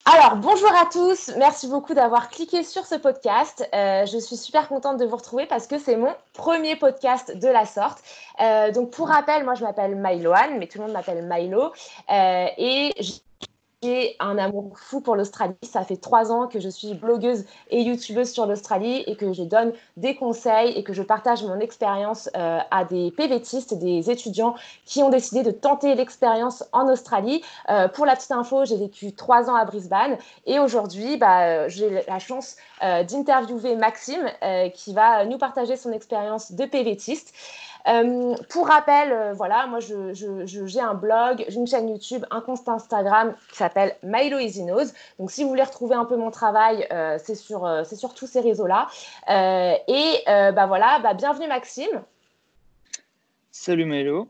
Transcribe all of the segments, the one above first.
Alors, bonjour à tous. Merci beaucoup d'avoir cliqué sur ce podcast. Je suis super contente de vous retrouver parce que c'est mon premier podcast de la sorte. Donc, pour rappel, moi, je m'appelle Maïloane, mais tout le monde m'appelle Maïlo. Et j'ai un amour fou pour l'Australie. Ça fait 3 ans que je suis blogueuse et youtubeuse sur l'Australie et que je donne des conseils et que je partage mon expérience à des PVTistes, des étudiants qui ont décidé de tenter l'expérience en Australie. Pour la petite info, j'ai vécu 3 ans à Brisbane et aujourd'hui, j'ai la chance d'interviewer Maxime qui va nous partager son expérience de PVTiste. Pour rappel, voilà, moi j'ai un blog, j'ai une chaîne YouTube, un compte Instagram qui s'appelle Milo Easy Nose. Donc si vous voulez retrouver un peu mon travail, c'est sur tous ces réseaux-là. Voilà, bienvenue Maxime. Salut Mélo.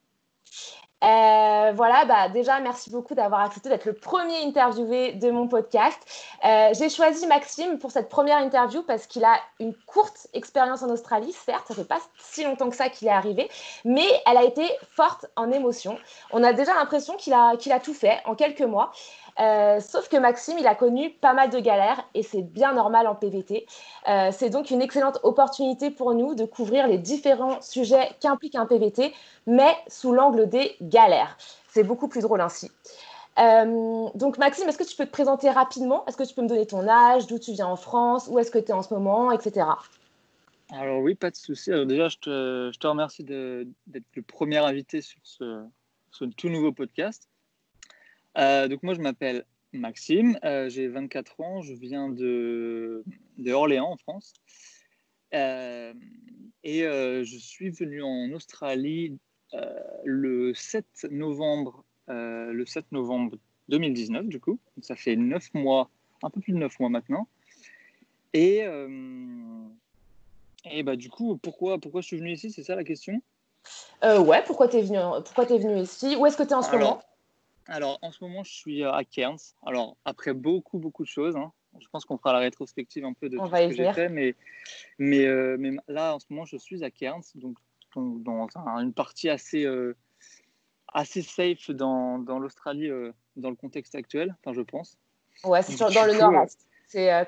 Voilà, déjà, merci beaucoup d'avoir accepté d'être le premier interviewé de mon podcast. J'ai choisi Maxime pour cette première interview parce qu'il a une courte expérience en Australie, certes, ça fait pas si longtemps que ça qu'il est arrivé, mais elle a été forte en émotion. On a déjà l'impression qu'il a tout fait en quelques mois. Sauf que Maxime, il a connu pas mal de galères et c'est bien normal en PVT. C'est donc une excellente opportunité pour nous de couvrir les différents sujets qu'implique un PVT, mais sous l'angle des galères. C'est beaucoup plus drôle ainsi. Donc Maxime, est-ce que tu peux te présenter rapidement? Est-ce que tu peux me donner ton âge, d'où tu viens en France, où est-ce que tu es en ce moment, etc. Alors oui, pas de souci. Alors déjà, je te remercie d'être le premier invité sur ce tout nouveau podcast. Donc moi, je m'appelle Maxime, j'ai 24 ans, je viens de Orléans en France. Je suis venu en Australie le 7 novembre, le 7 novembre 2019, du coup. Donc, ça fait 9 mois, un peu plus de 9 mois maintenant. Et, du coup, pourquoi je suis venu ici, c'est ça la question? Ouais, pourquoi tu es venu ici? Où est-ce que tu es en ce moment? Alors, alors, en ce moment, je suis à Cairns. Alors, après beaucoup de choses, hein, je pense qu'on fera la rétrospective un peu de On tout va ce y que j'ai venir. fait, mais là, en ce moment, je suis à Cairns, donc dans une partie assez safe dans l'Australie, dans le contexte actuel, enfin, je pense. Ouais, c'est Donc, dans du le coup, nord-est. C'est nord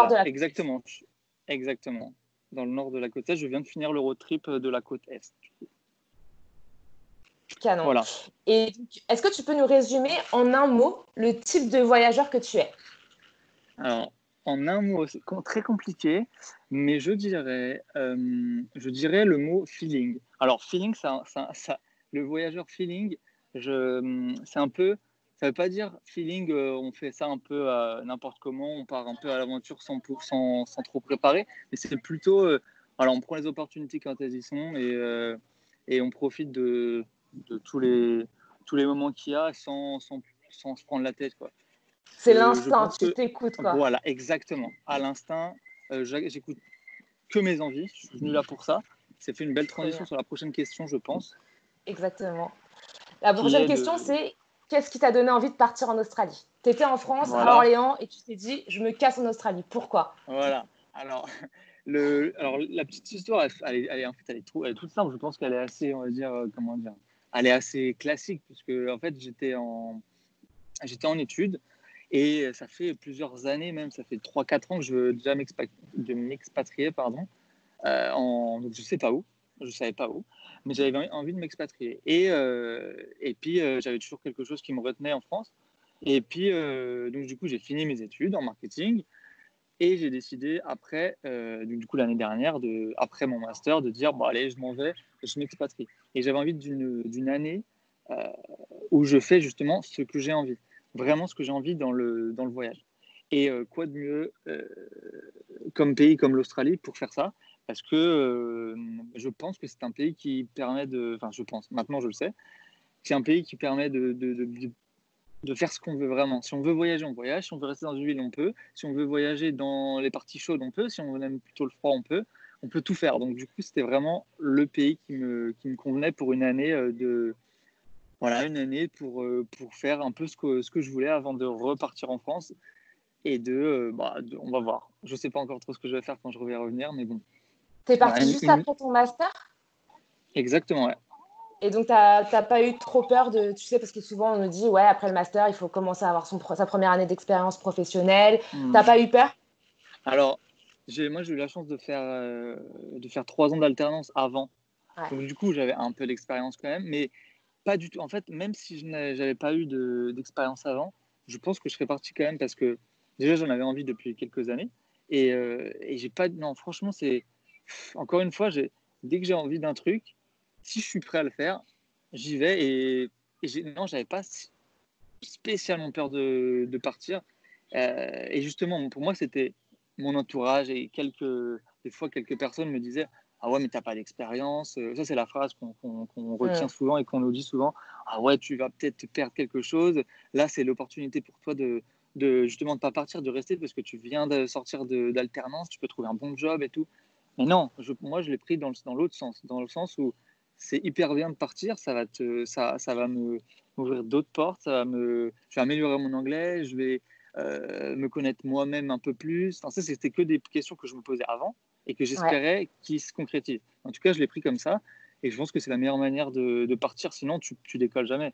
de voilà, la côte est. exactement. Dans le nord de la côte est, je viens de finir le road trip de la côte est. Canon. Voilà. Et est-ce que tu peux nous résumer en un mot le type de voyageur que tu es? Alors, en un mot, c'est très compliqué, mais je dirais le mot feeling. Alors, feeling, le voyageur feeling, c'est un peu, ça veut pas dire feeling, on fait ça un peu n'importe comment, on part un peu à l'aventure sans trop préparer, mais c'est plutôt, alors on prend les opportunités quand elles y sont et on profite de tous les moments qu'il y a sans se prendre la tête, quoi. C'est Je l'instinct, pense tu que, t'écoutes, quoi. voilà, exactement. À l'instinct, j'écoute que mes envies. Je suis venu là pour ça. C'est fait une belle Trop transition bien. sur la prochaine question, je pense, Exactement. La qui prochaine est question, de. c'est qu'est-ce qui t'a donné envie de partir en Australie? Tu étais en France, à Voilà, Orléans, et tu t'es dit, je me casse en Australie. Pourquoi? voilà. Alors, la petite histoire, en fait, elle est toute simple. Je pense qu'elle est assez, on va dire, comment dire, elle est assez classique, puisque en fait, j'étais en études. Et ça fait plusieurs années, même, ça fait 3 4 ans que je veux déjà m'expatrier, pardon. Donc je sais pas où, je savais pas où, mais j'avais envie de m'expatrier. Et puis j'avais toujours quelque chose qui me retenait en France. Et puis donc du coup j'ai fini mes études en marketing et j'ai décidé après, du coup l'année dernière, après mon master, de dire bon allez je m'en vais, je m'expatrie. Et j'avais envie d'une année euh, où je fais justement ce que j'ai envie, vraiment ce que j'ai envie dans le voyage. Et quoi de mieux comme pays comme l'Australie pour faire ça, parce que je pense que c'est un pays qui permet enfin je pense, maintenant je le sais, c'est un pays qui permet de faire ce qu'on veut vraiment. Si on veut voyager, on voyage, si on veut rester dans une ville, on peut, si on veut voyager dans les parties chaudes, on peut, si on aime plutôt le froid, on peut tout faire. Donc du coup, c'était vraiment le pays qui me convenait pour une année voilà, une année pour faire un peu ce que je voulais avant de repartir en France et on va voir. Je sais pas encore trop ce que je vais faire quand je vais revenir, mais bon. T'es Voilà, parti juste après ton master? exactement, ouais. Et donc, t'as pas eu trop peur de, tu sais, parce que souvent on nous dit, ouais, après le master, il faut commencer à avoir sa première année d'expérience professionnelle. T'as pas eu peur? Alors, moi, j'ai eu la chance de faire 3 ans d'alternance avant. Ouais, Donc, du coup, j'avais un peu d'expérience quand même, mais pas du tout. En fait, même si je n'avais pas eu d'expérience avant, je pense que je serais parti quand même parce que déjà, j'en avais envie depuis quelques années. Et j'ai pas. Non, franchement, encore une fois, dès que j'ai envie d'un truc, si je suis prêt à le faire, j'y vais. Non, j'avais pas spécialement peur de partir. Et justement, pour moi, c'était mon entourage et des fois, quelques personnes me disaient: ah ouais, mais t'as pas d'expérience. Ça, c'est la phrase qu'on retient mm, souvent et qu'on nous dit souvent. Ah ouais, tu vas peut-être perdre quelque chose. Là, c'est l'opportunité pour toi de justement de pas partir, de rester parce que tu viens de sortir d'alternance, tu peux trouver un bon job et tout. Mais non, moi, je l'ai pris dans l'autre sens, dans le sens où c'est hyper bien de partir, ça va m'ouvrir d'autres portes, je vais améliorer mon anglais, je vais me connaître moi-même un peu plus. Enfin, ça, c'était que des questions que je me posais avant et que ouais. j'espérais qu'ils se concrétisent. En tout cas, je l'ai pris comme ça et je pense que c'est la meilleure manière de partir, sinon tu décolles jamais.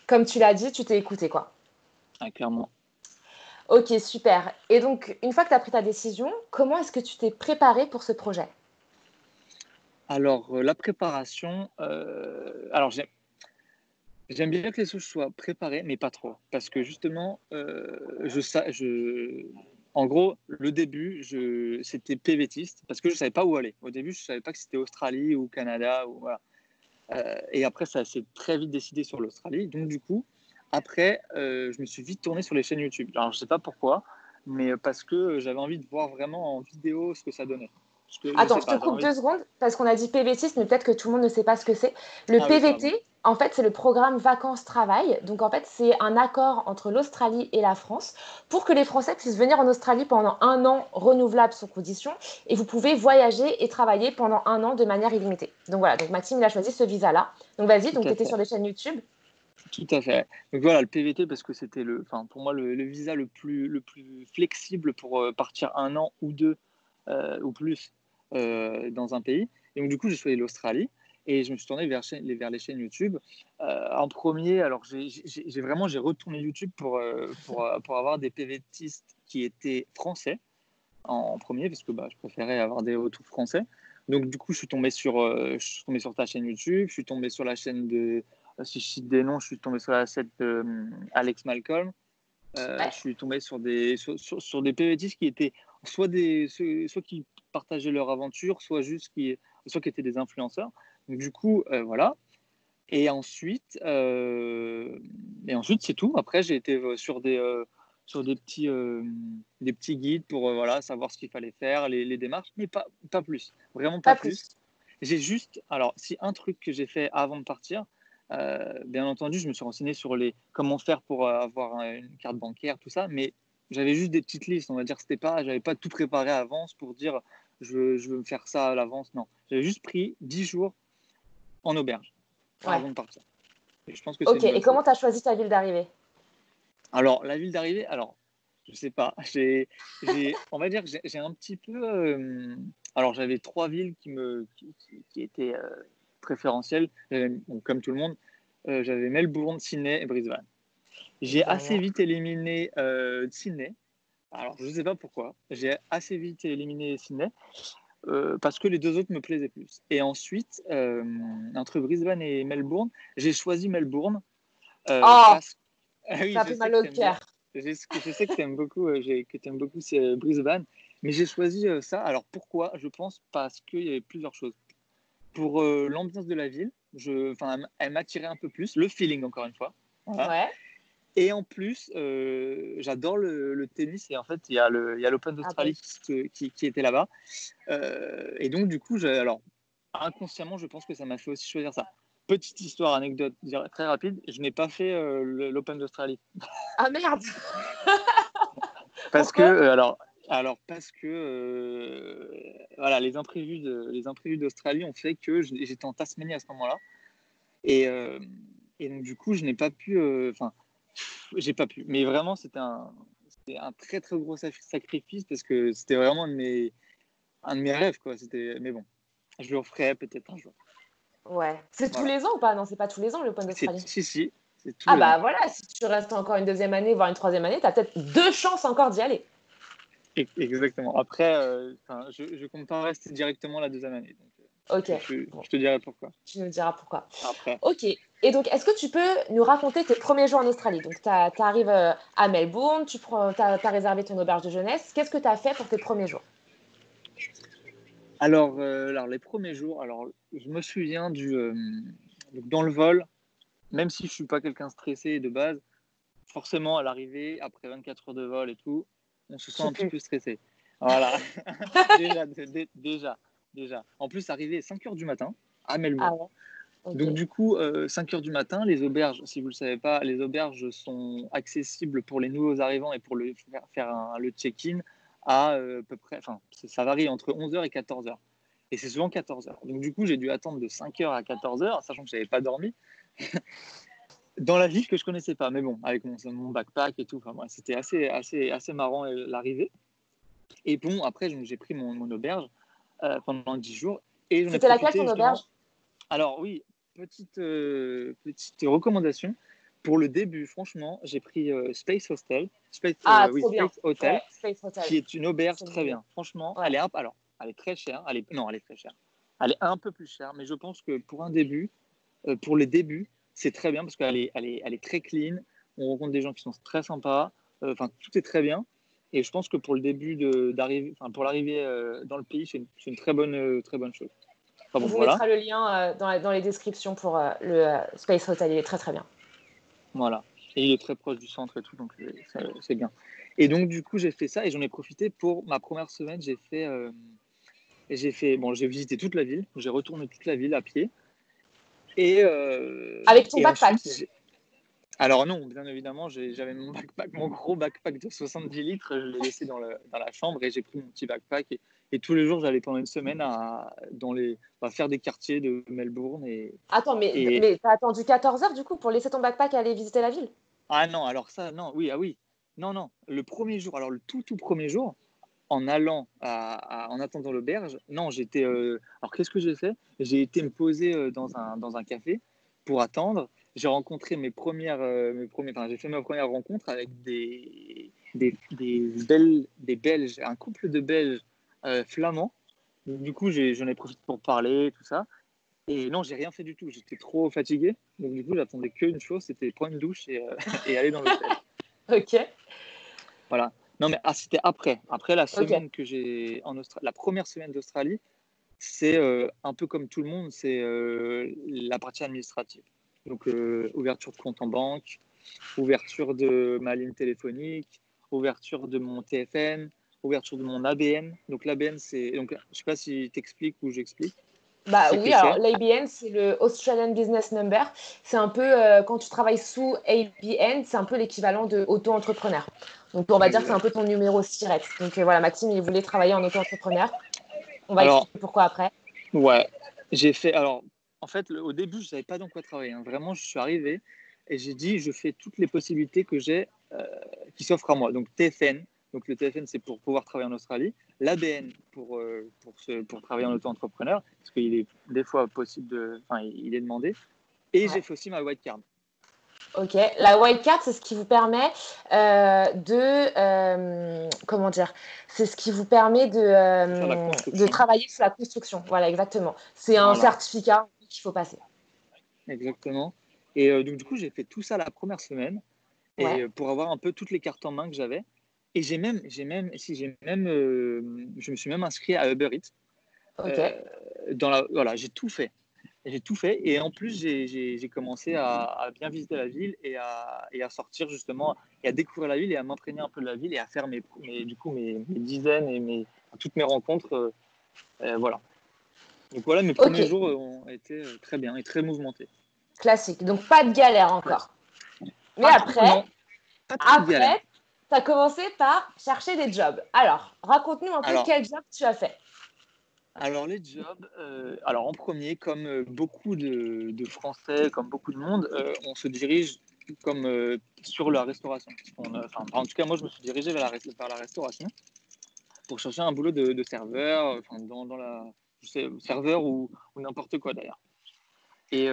Comme tu l'as dit, tu t'es écouté, quoi. Ah, clairement. Ok, super. Et donc, une fois que tu as pris ta décision, comment est-ce que tu t'es préparé pour ce projet? Alors, la préparation, alors j'aime bien que les choses soient préparées, mais pas trop. Parce que justement, en gros, le début, c'était PVTiste, parce que je ne savais pas où aller. Au début, je ne savais pas que c'était Australie ou Canada. Voilà. Et après, ça s'est très vite décidé sur l'Australie. Donc, du coup, après, je me suis vite tourné sur les chaînes YouTube. Alors, je ne sais pas pourquoi, mais parce que j'avais envie de voir vraiment en vidéo ce que ça donnait. Parce que je ne Attends, sais je te pas, j'ai coupe envie. 2 secondes parce qu'on a dit PVT, mais peut-être que tout le monde ne sait pas ce que c'est. Le Ah oui, pardon. PVT, en fait, c'est le programme vacances-travail. Donc, en fait, c'est un accord entre l'Australie et la France pour que les Français puissent venir en Australie pendant 1 an renouvelable sous condition. Et vous pouvez voyager et travailler pendant 1 an de manière illimitée. Donc, voilà. Donc, Maxime, il a choisi ce visa-là. Donc, vas-y. Tout Donc, tu à étais sur fait. les chaînes YouTube. Tout à fait. Donc voilà, le PVT, parce que c'était enfin, pour moi, le visa le plus flexible pour partir 1 an ou deux ou plus dans un pays. Et donc, du coup, j'ai choisi l'Australie et je me suis tourné vers les chaînes YouTube. En premier, alors, j'ai retourné YouTube pour avoir des PVTistes qui étaient français en premier, parce que bah, je préférais avoir des retours français. Donc, du coup, je suis tombé sur ta chaîne YouTube, je suis tombé sur la chaîne si je cite des noms, je suis tombé sur la chaîne de Alex Malcolm. Ouais. Je suis tombé sur des PVTistes qui étaient soit qui partageaient leur aventure, soit qui étaient des influenceurs. Donc, du coup, voilà. Et ensuite, c'est tout. Après, j'ai été sur des petits guides pour voilà, savoir ce qu'il fallait faire, les démarches, mais pas plus. Vraiment pas Pas plus. plus. Alors, si un truc que j'ai fait avant de partir, bien entendu, je me suis renseigné sur comment faire pour avoir une carte bancaire, tout ça, mais j'avais juste des petites listes, on va dire. J'avais pas tout préparé à l'avance pour dire je veux me faire ça à l'avance. Non, j'avais juste pris 10 jours en auberge Ouais. avant de partir. Et je pense que c'est Ok. une Et bonne chose. comment tu as choisi ta ville d'arrivée? Alors, la ville d'arrivée, alors, je sais pas. On va dire que j'ai un petit peu. Alors, j'avais 3 villes qui étaient préférentielles. Bon, comme tout le monde, j'avais Melbourne, Sydney et Brisbane. J'ai assez Évidemment. vite éliminé Sydney. Alors, je ne sais pas pourquoi. J'ai assez vite éliminé Sydney parce que les deux autres me plaisaient plus. Et ensuite, entre Brisbane et Melbourne, j'ai choisi Melbourne Oh, parce ah oui, ça je fait sais mal que au tu aimes bien. cœur. Je sais que tu aimes beaucoup, c'est Brisbane, mais j'ai choisi ça. Alors pourquoi? Je pense parce qu'il y avait plusieurs choses. Pour l'ambiance de la ville, enfin, elle m'attirait un peu plus, le feeling encore une fois. Voilà. Ouais. Et en plus, j'adore le tennis et en fait, il y a l'Open Ah bah d'Australie oui. qui était là-bas. Et donc, du coup, alors, inconsciemment, je pense que ça m'a fait aussi choisir ça. Petite histoire, anecdote très rapide, je n'ai pas fait l'Open d'Australie. Ah merde. Parce que, Pourquoi? parce que voilà, les imprévus d'Australie ont fait que j'étais en Tasmanie à ce moment-là. Et, euh, et donc, du coup, je n'ai pas pu. Enfin, j'ai pas pu. Mais vraiment, c'était un très, très gros sacrifice parce que c'était vraiment un de mes rêves, quoi. Mais bon, je le referai peut-être un jour. Ouais. C'est tous Voilà. les ans ou pas? Non, c'est pas tous les ans l'Open d'Australie. Si, c'est tous Ah les ans. bah voilà, si tu restes encore une deuxième année, voire une troisième année, tu as peut-être 2 chances encore d'y aller. Exactement. Après, je compte pas rester directement la deuxième année. Donc, OK, bon, je te dirai pourquoi. tu nous diras pourquoi. Après. OK, et donc est-ce que tu peux nous raconter tes premiers jours en Australie? Donc tu arrives, à Melbourne, tu as réservé ton auberge de jeunesse. Qu'est-ce que tu as fait pour tes premiers jours? Alors, les premiers jours, alors, je me souviens donc dans le vol, même si je suis pas quelqu'un stressé de base, forcément, à l'arrivée, après 24 heures de vol et tout, on se sent Tu un petit pues. peu stressé. Voilà, déjà. En plus, arrivé 5 heures du matin à Ah Melbourne. ouais, OK. Donc, du coup, 5 heures du matin, les auberges, si vous ne le savez pas, les auberges sont accessibles pour les nouveaux arrivants et pour le check-in à peu près, enfin, ça varie entre 11 heures et 14 heures. Et c'est souvent 14 heures. Donc, du coup, j'ai dû attendre de 5 heures à 14 heures, sachant que je n'avais pas dormi, dans la ville que je ne connaissais pas. Mais bon, avec mon backpack et tout, enfin, ouais, c'était assez marrant l'arrivée. Et bon, après, j'ai pris mon auberge pendant 10 jours et j'en ai C'était laquelle profité ton auberge? justement. Alors oui, petite recommandation. Pour le début, franchement, j'ai pris Space Hostel, Ah, oui, trop bien. Space Hotel, Ouais, Space Hotel. qui est une auberge C'est très génial. bien. Franchement, Ouais. alors, elle est très chère. Non, elle est très chère. Elle est un peu plus chère, mais je pense que pour un début, pour les débuts, c'est très bien parce elle est très clean. On rencontre des gens qui sont très sympas. Enfin, tout est très bien. Et je pense que pour le début pour l'arrivée dans le pays, c'est une très bonne chose. Enfin On bon, vous voilà. mettra le lien, dans les descriptions pour, le, Space Hotel. Il est très, très bien. Voilà. Et il est très proche du centre et tout, donc c'est bien. Et donc, du coup, j'ai fait ça et j'en ai profité pour ma première semaine. Bon, j'ai visité toute la ville, j'ai retourné toute la ville à pied. Avec ton Et backpack? ensuite, alors non, bien évidemment, j'avais mon gros backpack de 70 litres, je l'ai laissé dans la chambre et j'ai pris mon petit backpack. Et tous les jours, j'allais pendant une semaine faire des quartiers de Melbourne. Attends, Et mais tu as attendu 14 heures, du coup, pour laisser ton backpack et aller visiter la ville? ah non, alors ça, non, oui, ah oui. Non, non, le premier jour, alors le tout premier jour, en attendant l'auberge, non, alors qu'est-ce que j'ai fait? J'ai été me poser dans un café pour attendre. J'ai rencontré j'ai fait mes premières rencontres avec des Belges, un couple de Belges flamands. Donc, du coup, j'en ai profité pour parler, tout ça. Et non, j'ai rien fait du tout. J'étais trop fatigué. Donc, du coup, j'attendais qu'une chose, c'était prendre une douche et aller dans l'hôtel. OK, Voilà. Non, mais c'était après la OK. semaine que j'ai en Australie, la première semaine d'Australie, c'est un peu comme tout le monde, c'est la partie administrative. Donc, ouverture de compte en banque, ouverture de ma ligne téléphonique, ouverture de mon TFN, ouverture de mon ABN. Donc, l'ABN, donc, je ne sais pas si t'expliques ou j'explique Bah ce oui, que alors c'est. l'ABN, c'est le Australian Business Number. C'est un peu, quand tu travailles sous ABN, c'est un peu l'équivalent de auto-entrepreneur. Donc on va dire que c'est un Exact. peu ton numéro SIRET. Donc voilà, Maxime, il voulait travailler en auto-entrepreneur. On va Alors, expliquer pourquoi après. ouais, j'ai fait. Alors, en fait, au début, je ne savais pas dans quoi travailler, hein. Vraiment, je suis arrivé et j'ai dit, je fais toutes les possibilités que j'ai qui s'offrent à moi. Donc, TFN. Donc, le TFN, c'est pour pouvoir travailler en Australie. L'ABN pour travailler en auto-entrepreneur, parce qu'il est des fois possible enfin, il est demandé. Et j'ai Ouais. fait aussi ma white card. OK. La white card, c'est ce qui vous permet comment dire? C'est ce qui vous permet Faire la de construction. travailler sur la construction. Voilà, exactement. C'est un Voilà, certificat qu'il faut passer. exactement. Et donc, du coup, j'ai fait tout ça la première semaine. Et Ouais. pour avoir un peu toutes les cartes en main que j'avais. Et je me suis même inscrit à Uber Eats. OK. Voilà, j'ai tout fait. J'ai tout fait. Et en plus, j'ai commencé à bien visiter la ville et à sortir justement, et à découvrir la ville et à m'entraîner un peu de la ville et à faire mes dizaines et toutes mes rencontres. Voilà. Donc voilà, mes premiers OK. jours ont été très bien et très mouvementés. Classique. Donc pas de galère encore. Mais Pas trop, après, non, pas trop de galère. après, tu as commencé par chercher des jobs. Alors, raconte-nous un peu Alors, quel job tu as fait. Alors les jobs, alors en premier, comme beaucoup de Français, comme beaucoup de monde, on se dirige comme sur la restauration. En tout cas, moi, je me suis dirigé vers la restauration pour chercher un boulot de serveur, enfin, je sais, serveur ou n'importe quoi d'ailleurs. Et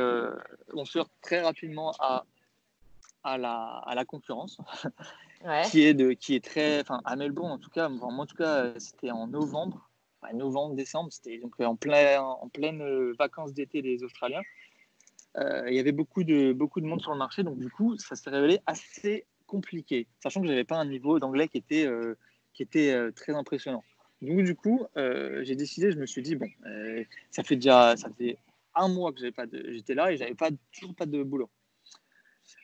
on se heurte très rapidement à la concurrence, Ouais. qui est très, enfin à Melbourne en tout cas, enfin, moi en tout cas, c'était en novembre, enfin, novembre, décembre, c'était donc en pleine vacances d'été des Australiens. Il y avait beaucoup de monde sur le marché, donc du coup, ça s'est révélé assez compliqué, sachant que j'avais pas un niveau d'anglais qui était très impressionnant. Donc du coup, j'ai décidé, je me suis dit bon, ça faisait un mois que j'étais là et j'avais toujours pas de boulot.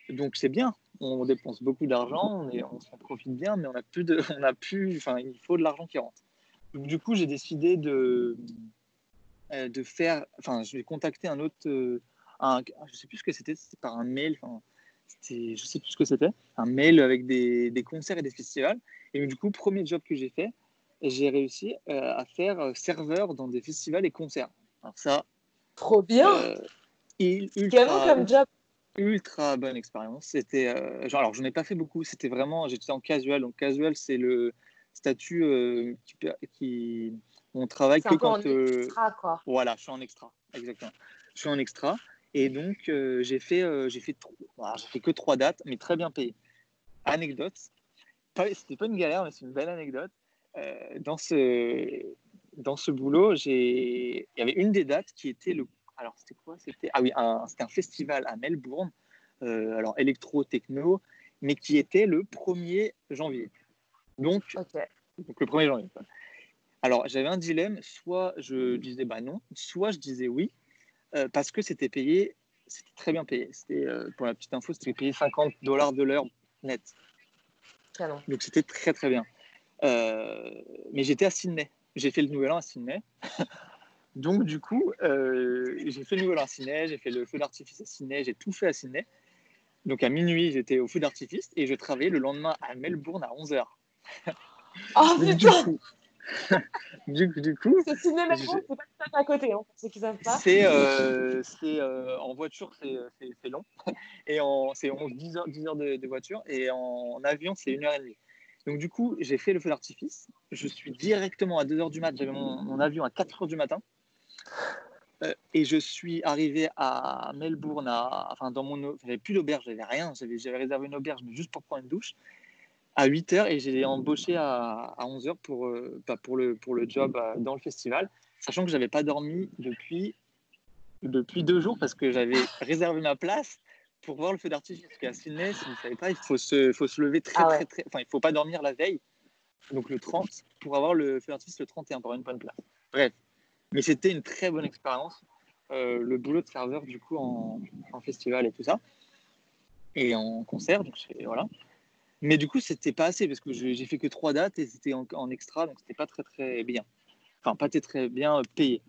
Donc c'est bien, on dépense beaucoup d'argent, on s'en profite bien, mais enfin il faut de l'argent qui rentre. Donc du coup, j'ai décidé de faire, enfin je vais contacter un autre, je sais plus ce que c'était par un mail, enfin je sais plus ce que c'était, un mail avec des concerts et des festivals. Et du coup, premier job que j'ai fait, j'ai réussi à faire serveur dans des festivals et concerts. Alors ça, Trop bien. euh, C'est comment ultra comme job? ultra bonne expérience. C'était alors j'en ai pas fait beaucoup. J'étais en casual. Donc casual, c'est le statut on travaille C'est que un peu en quand extra, quoi. voilà, je suis en extra, exactement. Je suis en extra et donc j'ai fait que 3 dates, mais très bien payé. Anecdote, c'était pas une galère, mais c'est une belle anecdote. Dans ce boulot, il y avait une des dates qui était alors c'était quoi? C'était un festival à Melbourne, alors électro-techno, mais qui était le 1er janvier. Donc, Ok. le 1er janvier. Alors j'avais un dilemme, soit je disais bah non, soit je disais oui, parce que c'était très bien payé. Pour la petite info, c'était payé $50 de l'heure net. Canon. Donc c'était très très bien. Mais j'étais à Sydney. J'ai fait le Nouvel An à Sydney. Donc du coup, j'ai fait le Nouvel An à Sydney, j'ai fait le feu d'artifice à Sydney, j'ai tout fait à Sydney. Donc à minuit, j'étais au feu d'artifice et je travaillais le lendemain à Melbourne à 11h. Oh Donc du putain! coup, du coup, Ce cinéma, je- c'est pas tout à côté, hein, pour ceux qui savent pas. en voiture, c'est long. Et c'est 10 heures, 10 heures de voiture. Et en avion, c'est 1h30. Donc, du coup, j'ai fait le feu d'artifice. Je suis directement à 2h du matin. J'avais mon avion à 4h du matin. Et je suis arrivé à Melbourne. Enfin, j'avais plus d'auberge, j'avais rien. J'avais réservé une auberge, mais juste pour prendre une douche. À 8h. Et j'ai embauché à 11h pour le job dans le festival. Sachant que je n'avais pas dormi depuis 2 jours parce que j'avais réservé ma place pour voir le feu d'artifice. Parce qu'à Sydney, si vous ne savez pas, il faut se lever très, Ah très, ouais. très. Enfin, il ne faut pas dormir la veille, donc le 30, pour avoir le feu d'artifice le 31 pour avoir une bonne place. Bref, mais c'était une très bonne expérience. Le boulot de serveur, du coup, en festival et tout ça, et en concert, donc voilà. Mais du coup, c'était pas assez parce que j'ai fait que 3 dates et c'était en extra, donc c'était pas très, très bien. Enfin, pas très, très bien payé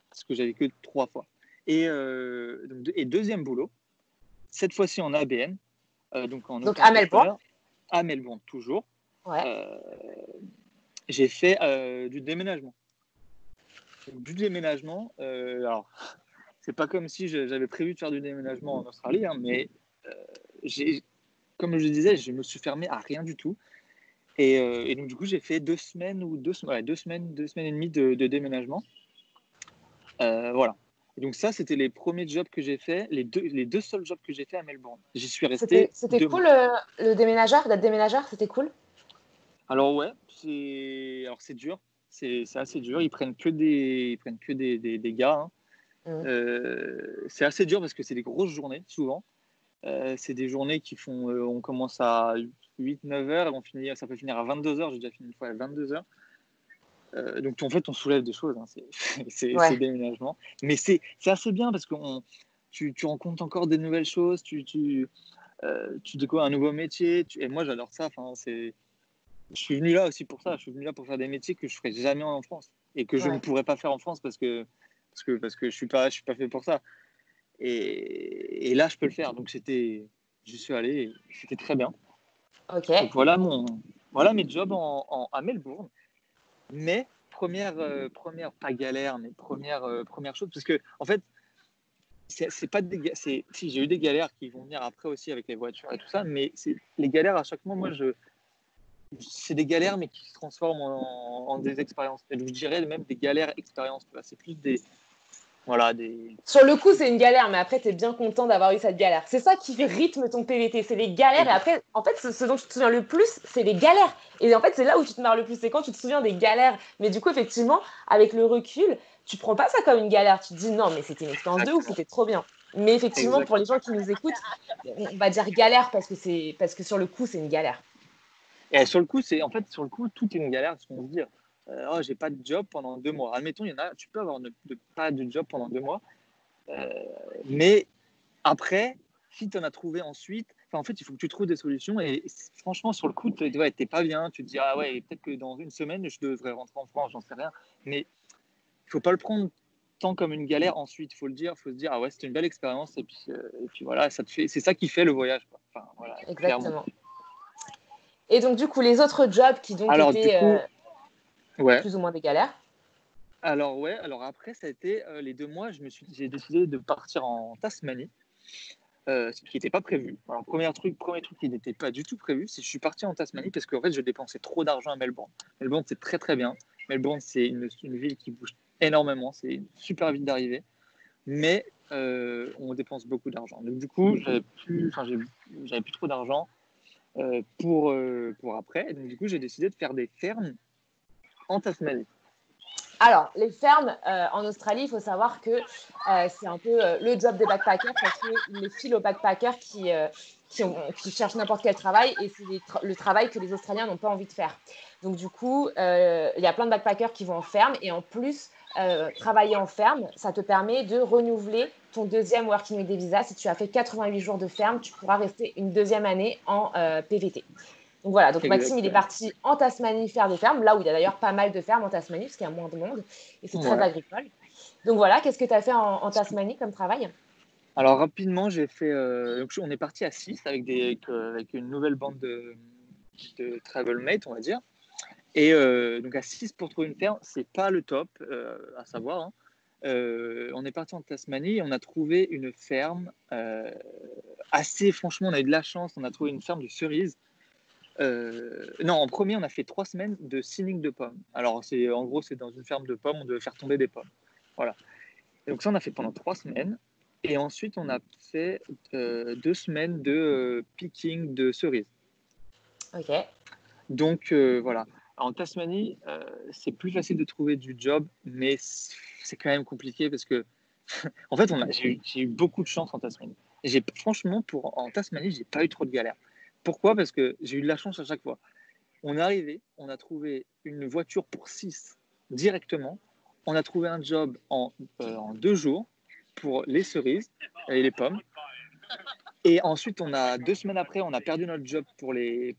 parce que j'avais que 3 fois. Et deuxième boulot, cette fois-ci en ABN, donc en Donc à Melbourne. auto-entrepreneur, à Melbourne toujours. Ouais. Euh, j'ai fait du déménagement. Donc, du déménagement, alors, c'est pas comme si j'avais prévu de faire du déménagement en Australie, hein, mais j'ai, comme je disais, je me suis fermé à rien du tout. Et donc, du coup, j'ai fait 2 semaines ou 2 semaines et demie de déménagement. Voilà. Et donc, ça, c'était les premiers jobs que j'ai fait, les deux seuls jobs que j'ai fait à Melbourne. J'y suis resté C'était 2 cool mois. le déménageur, d'être déménageur, c'était cool. Alors ouais, c'est dur, c'est assez dur. Ils prennent que des gars, hein. Mm. C'est assez dur parce que c'est des grosses journées souvent. C'est des journées on commence à 8-9 heures et ça peut finir à 22 heures. J'ai déjà fini une fois à 22 heures. Donc en fait on soulève des choses, hein. C'est Ouais. déménagement, mais c'est assez bien parce que tu rencontres encore des nouvelles choses, tu découvres un nouveau métier. Et moi j'adore ça. Enfin je suis venu là aussi pour ça. Je suis venu là pour faire des métiers que je ferais jamais en France et que je ne Ouais. pourrais pas faire en France parce que je suis pas fait pour ça. Et là, je peux le faire. Donc j'y suis allé. Et c'était très bien. Ok. Donc voilà mes jobs à Melbourne. Mais première pas galère, mais première chose, parce que en fait, c'est pas si j'ai eu des galères qui vont venir après aussi avec les voitures et tout ça, mais les galères à chaque moment, c'est des galères, mais qui se transforment en des expériences. Et je dirais même des galères expériences. C'est plus Voilà, Sur le coup, c'est une galère, mais après, tu es bien content d'avoir eu cette galère. C'est ça qui rythme ton PVT, c'est les galères. Et après, en fait, ce dont tu te souviens le plus, c'est les galères. Et en fait, c'est là où tu te marres le plus, c'est quand tu te souviens des galères. Mais du coup, effectivement, avec le recul, tu prends pas ça comme une galère. Tu te dis non, mais c'était une expérience de ouf, exactement. c'était trop bien. Mais effectivement, pour les gens qui nous écoutent, on va dire galère parce que sur le coup, c'est une galère. Et sur le coup, sur le coup, tout est une galère parce qu'on se dit, oh, j'ai pas de job pendant 2 mois. Admettons, il y en a, tu peux avoir pas de job pendant 2 mois, mais après, si tu en as trouvé ensuite, en fait, il faut que tu trouves des solutions. Et franchement, sur le coup, tu n'es pas bien. Tu te dis, ah ouais, peut-être que dans une semaine, je devrais rentrer en France, j'en sais rien. Mais il faut pas le prendre tant comme une galère ensuite. Il faut se dire, ah ouais, c'était une belle expérience. Et puis voilà, c'est ça qui fait le voyage, quoi. Enfin, voilà, clairement. Exactement. Et donc, du coup, les autres jobs qui donc Alors, du étaient coup, ouais. plus ou moins des galères. Alors après, ça a été les 2 mois, j'ai décidé de partir en Tasmanie, ce qui n'était pas prévu. Alors, premier truc qui n'était pas du tout prévu, c'est que je suis parti en Tasmanie parce qu'en fait, je dépensais trop d'argent à Melbourne. Melbourne, c'est très très bien. Melbourne, c'est une ville qui bouge énormément, c'est une super ville d'arrivée, mais on dépense beaucoup d'argent. Donc du coup, j'avais plus trop d'argent pour après. Et donc du coup, j'ai décidé de faire des fermes en Tasmanie. Alors, les fermes en Australie, il faut savoir que c'est un peu le job des backpackers parce qu'ils les filent aux backpackers qui cherchent n'importe quel travail et c'est le travail que les Australiens n'ont pas envie de faire. Donc, du coup, il y a plein de backpackers qui vont en ferme et en plus, travailler en ferme, ça te permet de renouveler ton deuxième Working Holiday Visa. Si tu as fait 88 jours de ferme, tu pourras rester une deuxième année en PVT. Donc voilà, donc Maxime, il est Exactement. parti en Tasmanie faire des fermes, là où il y a d'ailleurs pas mal de fermes en Tasmanie, parce qu'il y a moins de monde, et c'est très Ouais. agricole. Donc voilà, qu'est-ce que tu as fait en Tasmanie comme travail? Alors rapidement, j'ai fait. Donc on est parti à 6 avec une nouvelle bande de travel mates, on va dire. Et donc à 6 pour trouver une ferme, c'est pas le top, à savoir, hein. On est parti en Tasmanie et on a trouvé une ferme assez. Franchement, on a eu de la chance. On a trouvé une ferme de cerises. Non, en premier, on a fait 3 semaines de cynique de pommes. Alors, en gros, c'est dans une ferme de pommes, on devait faire tomber des pommes. Voilà. Et donc, ça, on a fait pendant 3 semaines. Et ensuite, on a fait 2 semaines de picking de cerises. Ok. Donc, voilà. En Tasmanie, c'est plus facile de trouver du job, mais c'est quand même compliqué parce que, en fait, j'ai eu beaucoup de chance en Tasmanie. Franchement, en Tasmanie, j'ai pas eu trop de galères. Pourquoi? Parce que j'ai eu de la chance à chaque fois. On est arrivé, on a trouvé une voiture pour 6 directement. On a trouvé un job en 2 jours pour les cerises et les pommes. Et ensuite, 2 semaines après, on a perdu notre job pour les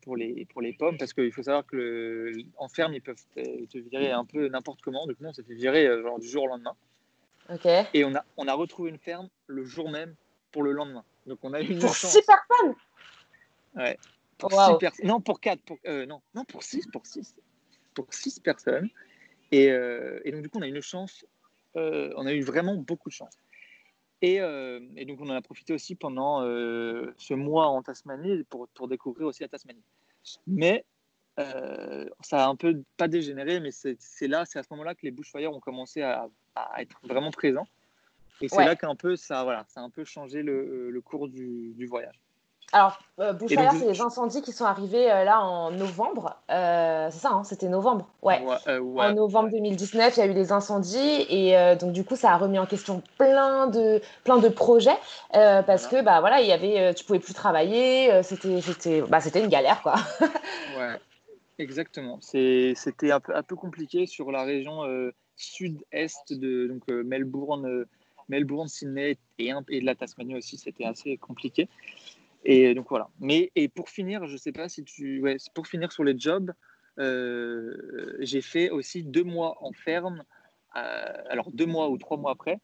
pommes parce qu'il faut savoir qu'en ferme, ils peuvent te virer un peu n'importe comment. Donc, nous, on s'est fait virer genre, du jour au lendemain. Ok. Et on a retrouvé une ferme le jour même pour le lendemain. Donc, on a eu une Pour 6 chance. personnes? Ouais. Pour 6 Waouh. personnes. Non, pour 4. Non, pour 6. Pour 6 personnes. Et donc, du coup, on a eu une chance. On a eu vraiment beaucoup de chance. Et donc, on en a profité aussi pendant ce mois en Tasmanie pour découvrir aussi la Tasmanie. Mais ça a un peu pas dégénéré, mais c'est à ce moment-là que les bushfires ont commencé à être vraiment présents. Et c'est Ouais. là qu'un peu ça a un peu changé le cours du voyage. Alors, Et donc, Bushfire, c'est les incendies qui sont arrivés là en novembre. C'est ça, hein, c'était novembre. Ouais. En ouais, novembre 2019, il y a eu des incendies et donc du coup, ça a remis en question plein de projets parce voilà. que bah voilà, tu pouvais plus travailler, c'était une galère quoi. Ouais, exactement. C'était un peu compliqué sur la région sud-est de donc, Melbourne, Sydney et de la Tasmanie aussi. C'était assez compliqué. Et donc voilà. Et pour finir, je sais pas si pour finir sur les jobs, j'ai fait aussi 2 mois en ferme. Alors 2 mois ou 3 mois après,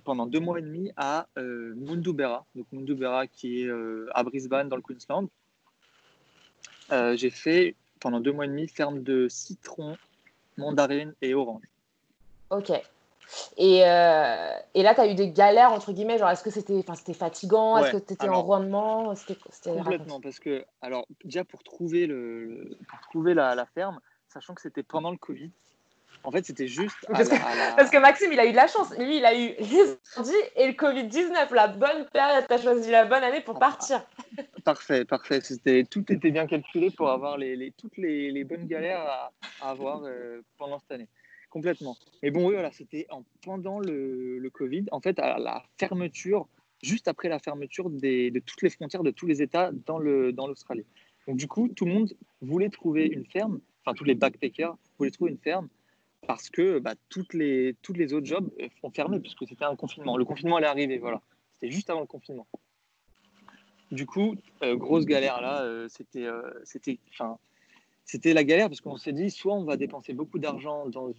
pendant 2 mois et demi à Mundubera. Donc Mundubera qui est à Brisbane dans le Queensland. J'ai fait pendant 2 mois et demi ferme de citron, mandarine et orange. Ok. Et là, tu as eu des galères, entre guillemets, genre est-ce que c'était fatigant? Est-ce Ouais. que tu étais en Alors rendement? Raconte. complètement, parce que alors déjà pour trouver la ferme, sachant que c'était pendant le Covid. En fait, c'était juste Parce que Maxime, il a eu de la chance. Lui, il a eu les ordi et le Covid-19, la bonne période. Tu as choisi la bonne année pour partir. Parfait. Tout était bien calculé pour avoir toutes les bonnes galères à avoir pendant cette année. Complètement. Mais bon, oui, voilà, c'était pendant le Covid, en fait, à la fermeture, juste après la fermeture de toutes les frontières de tous les États dans l'Australie. Donc, du coup, tout le monde voulait trouver une ferme, enfin, tous les backpackers voulaient trouver une ferme parce que toutes les autres jobs ont fermé puisque c'était un confinement. Le confinement allait arriver, voilà. C'était juste avant le confinement. Du coup, grosse galère là, c'était la galère parce qu'on s'est dit soit on va dépenser beaucoup d'argent dans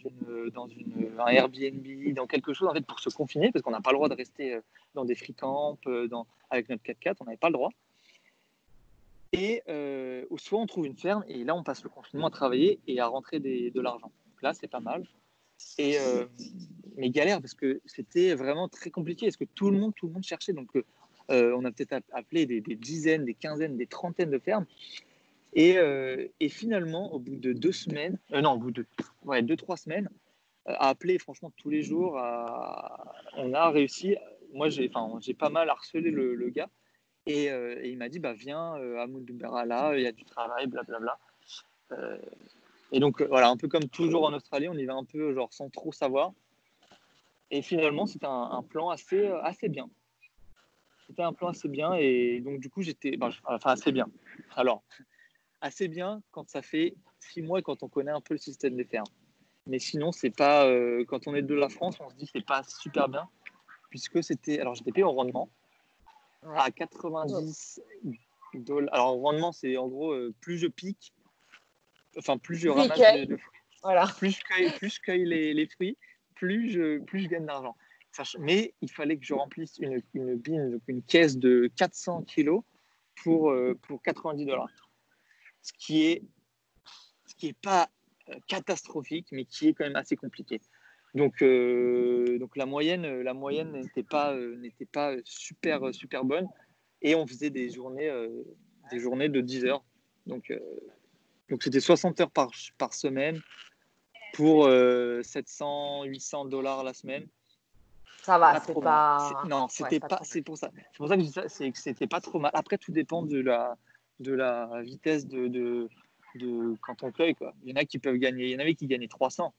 un Airbnb, dans quelque chose en fait pour se confiner parce qu'on n'a pas le droit de rester dans des free camps, avec notre 4x4, on n'avait pas le droit. Et soit on trouve une ferme et là on passe le confinement à travailler et à rentrer de l'argent. Donc là c'est pas mal. Et mais galère parce que c'était vraiment très compliqué parce que tout le monde cherchait. Donc on a peut-être appelé des dizaines, des quinzaines, des trentaines de fermes. Et finalement, au bout de 2 semaines, au bout de 2-3 semaines, à appeler franchement tous les jours, on a réussi. Moi, j'ai pas mal harcelé le gars. Et il m'a dit, viens à Mundumberala, il y a du travail, blablabla. Et donc, voilà, un peu comme toujours en Australie, on y va un peu genre sans trop savoir. Et finalement, c'était un plan assez bien. C'était un plan assez bien. Et donc, du coup, assez bien. Alors, assez bien quand ça fait 6 mois et quand on connaît un peu le système des fermes. Mais sinon, c'est pas. Quand on est de la France, on se dit que c'est pas super bien. Puisque c'était. Alors, j'étais payé en rendement à 90 $. Alors, en rendement, c'est en gros, plus je pique, enfin, plus je ramasse de fruits. Voilà. Plus je cueille les fruits, plus je gagne d'argent. Mais il fallait que je remplisse une bine, donc une caisse de 400 kilos pour 90 $. Ce qui est pas catastrophique, mais qui est quand même assez compliqué. Donc la moyenne n'était pas super bonne et on faisait des journées de 10 heures. Donc c'était 60 heures par semaine pour 700-800 $ la semaine. Ça va, c'est pas. Non, c'était pas. C'est pour ça que je dis ça, c'est que c'était pas trop mal. Après, tout dépend de la vitesse de quand on cueille, quoi. Il y en a qui peuvent gagner. Il y en avait qui gagnaient 300.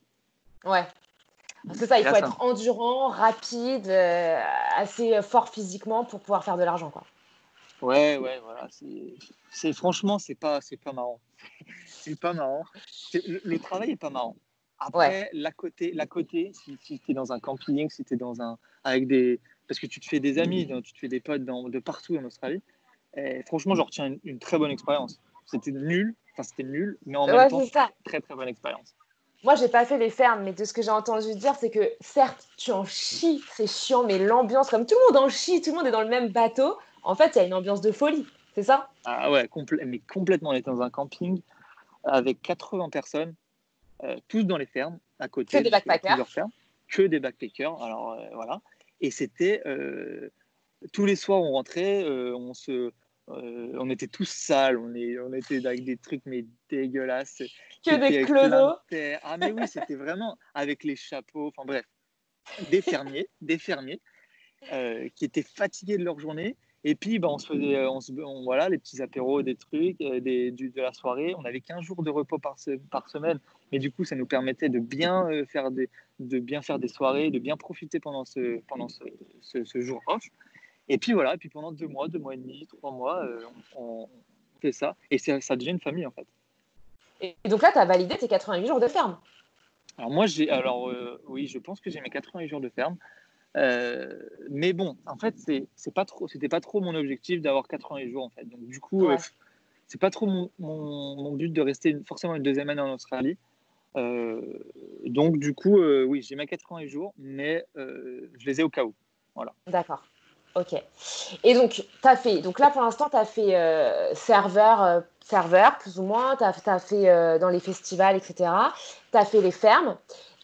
Ouais. C'est ça, il faut être endurant, rapide, assez fort physiquement pour pouvoir faire de l'argent, quoi. Ouais, voilà. Franchement, c'est pas marrant. C'est pas marrant. Le travail est pas marrant. Après, la côté, si tu es dans un camping, si tu es parce que tu te fais des amis, tu te fais des potes de partout en Australie. Et franchement, je retiens une très bonne expérience. C'était nul, mais en même temps, très très bonne expérience. Moi, j'ai pas fait les fermes, mais de ce que j'ai entendu dire, c'est que certes, tu en chies, c'est chiant, mais l'ambiance, comme tout le monde en chie, tout le monde est dans le même bateau, en fait, il y a une ambiance de folie, c'est ça? Ah ouais, mais complètement. On était dans un camping avec 80 personnes, tous dans les fermes, à côté. Que des backpackers. Plusieurs fermes, que des backpackers. Alors voilà. Et c'était tous les soirs, on rentrait, on était tous sales, on était avec des trucs mais dégueulasses. Que des clodos. Ah mais oui, c'était vraiment avec les chapeaux, enfin bref, des fermiers qui étaient fatigués de leur journée. Et puis, on se faisait voilà, les petits apéros, des trucs, de la soirée. On avait 15 jours de repos par semaine. Mais du coup, ça nous permettait de bien faire des soirées, de bien profiter pendant ce jour off. Et puis voilà, et puis pendant 2 mois et demi, 3 mois, on fait ça. Et ça devient une famille, en fait. Et donc là, tu as validé tes 88 jours de ferme. Alors moi, oui, je pense que j'ai mes 88 jours de ferme. Mais bon, en fait, c'était pas trop mon objectif d'avoir 88 jours, en fait. Donc du coup, c'est pas trop mon but de rester forcément une deuxième année en Australie. Donc du coup, oui, j'ai mes 88 jours, mais je les ai au cas où. Voilà. D'accord. Ok. Et donc, donc là, pour l'instant, tu as fait serveur, plus ou moins, tu as fait dans les festivals, etc. Tu as fait les fermes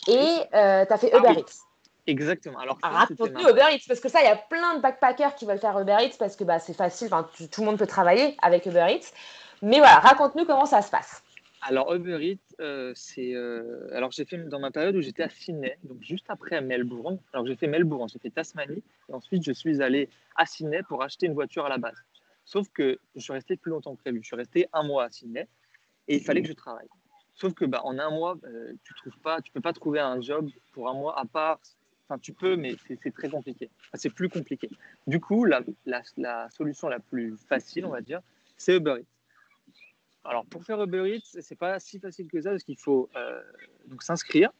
et tu as fait Uber Eats. Exactement. Alors, raconte-nous Uber Eats, parce que ça, il y a plein de backpackers qui veulent faire Uber Eats parce que c'est facile, tout le monde peut travailler avec Uber Eats. Mais voilà, raconte-nous comment ça se passe. Alors Uber Eats, alors j'ai fait dans ma période où j'étais à Sydney, donc juste après Melbourne. Alors j'ai fait Melbourne, j'ai fait Tasmanie, et ensuite je suis allé à Sydney pour acheter une voiture à la base. Sauf que je suis resté plus longtemps que prévu. Je suis resté un mois à Sydney et il fallait que je travaille. Sauf que en un mois, tu peux pas trouver un job pour un mois à part. Enfin, tu peux, mais c'est très compliqué. Enfin, c'est plus compliqué. Du coup, la solution la plus facile, on va dire, c'est Uber Eats. Alors, pour faire Uber Eats, c'est pas si facile que ça parce qu'il faut donc s'inscrire.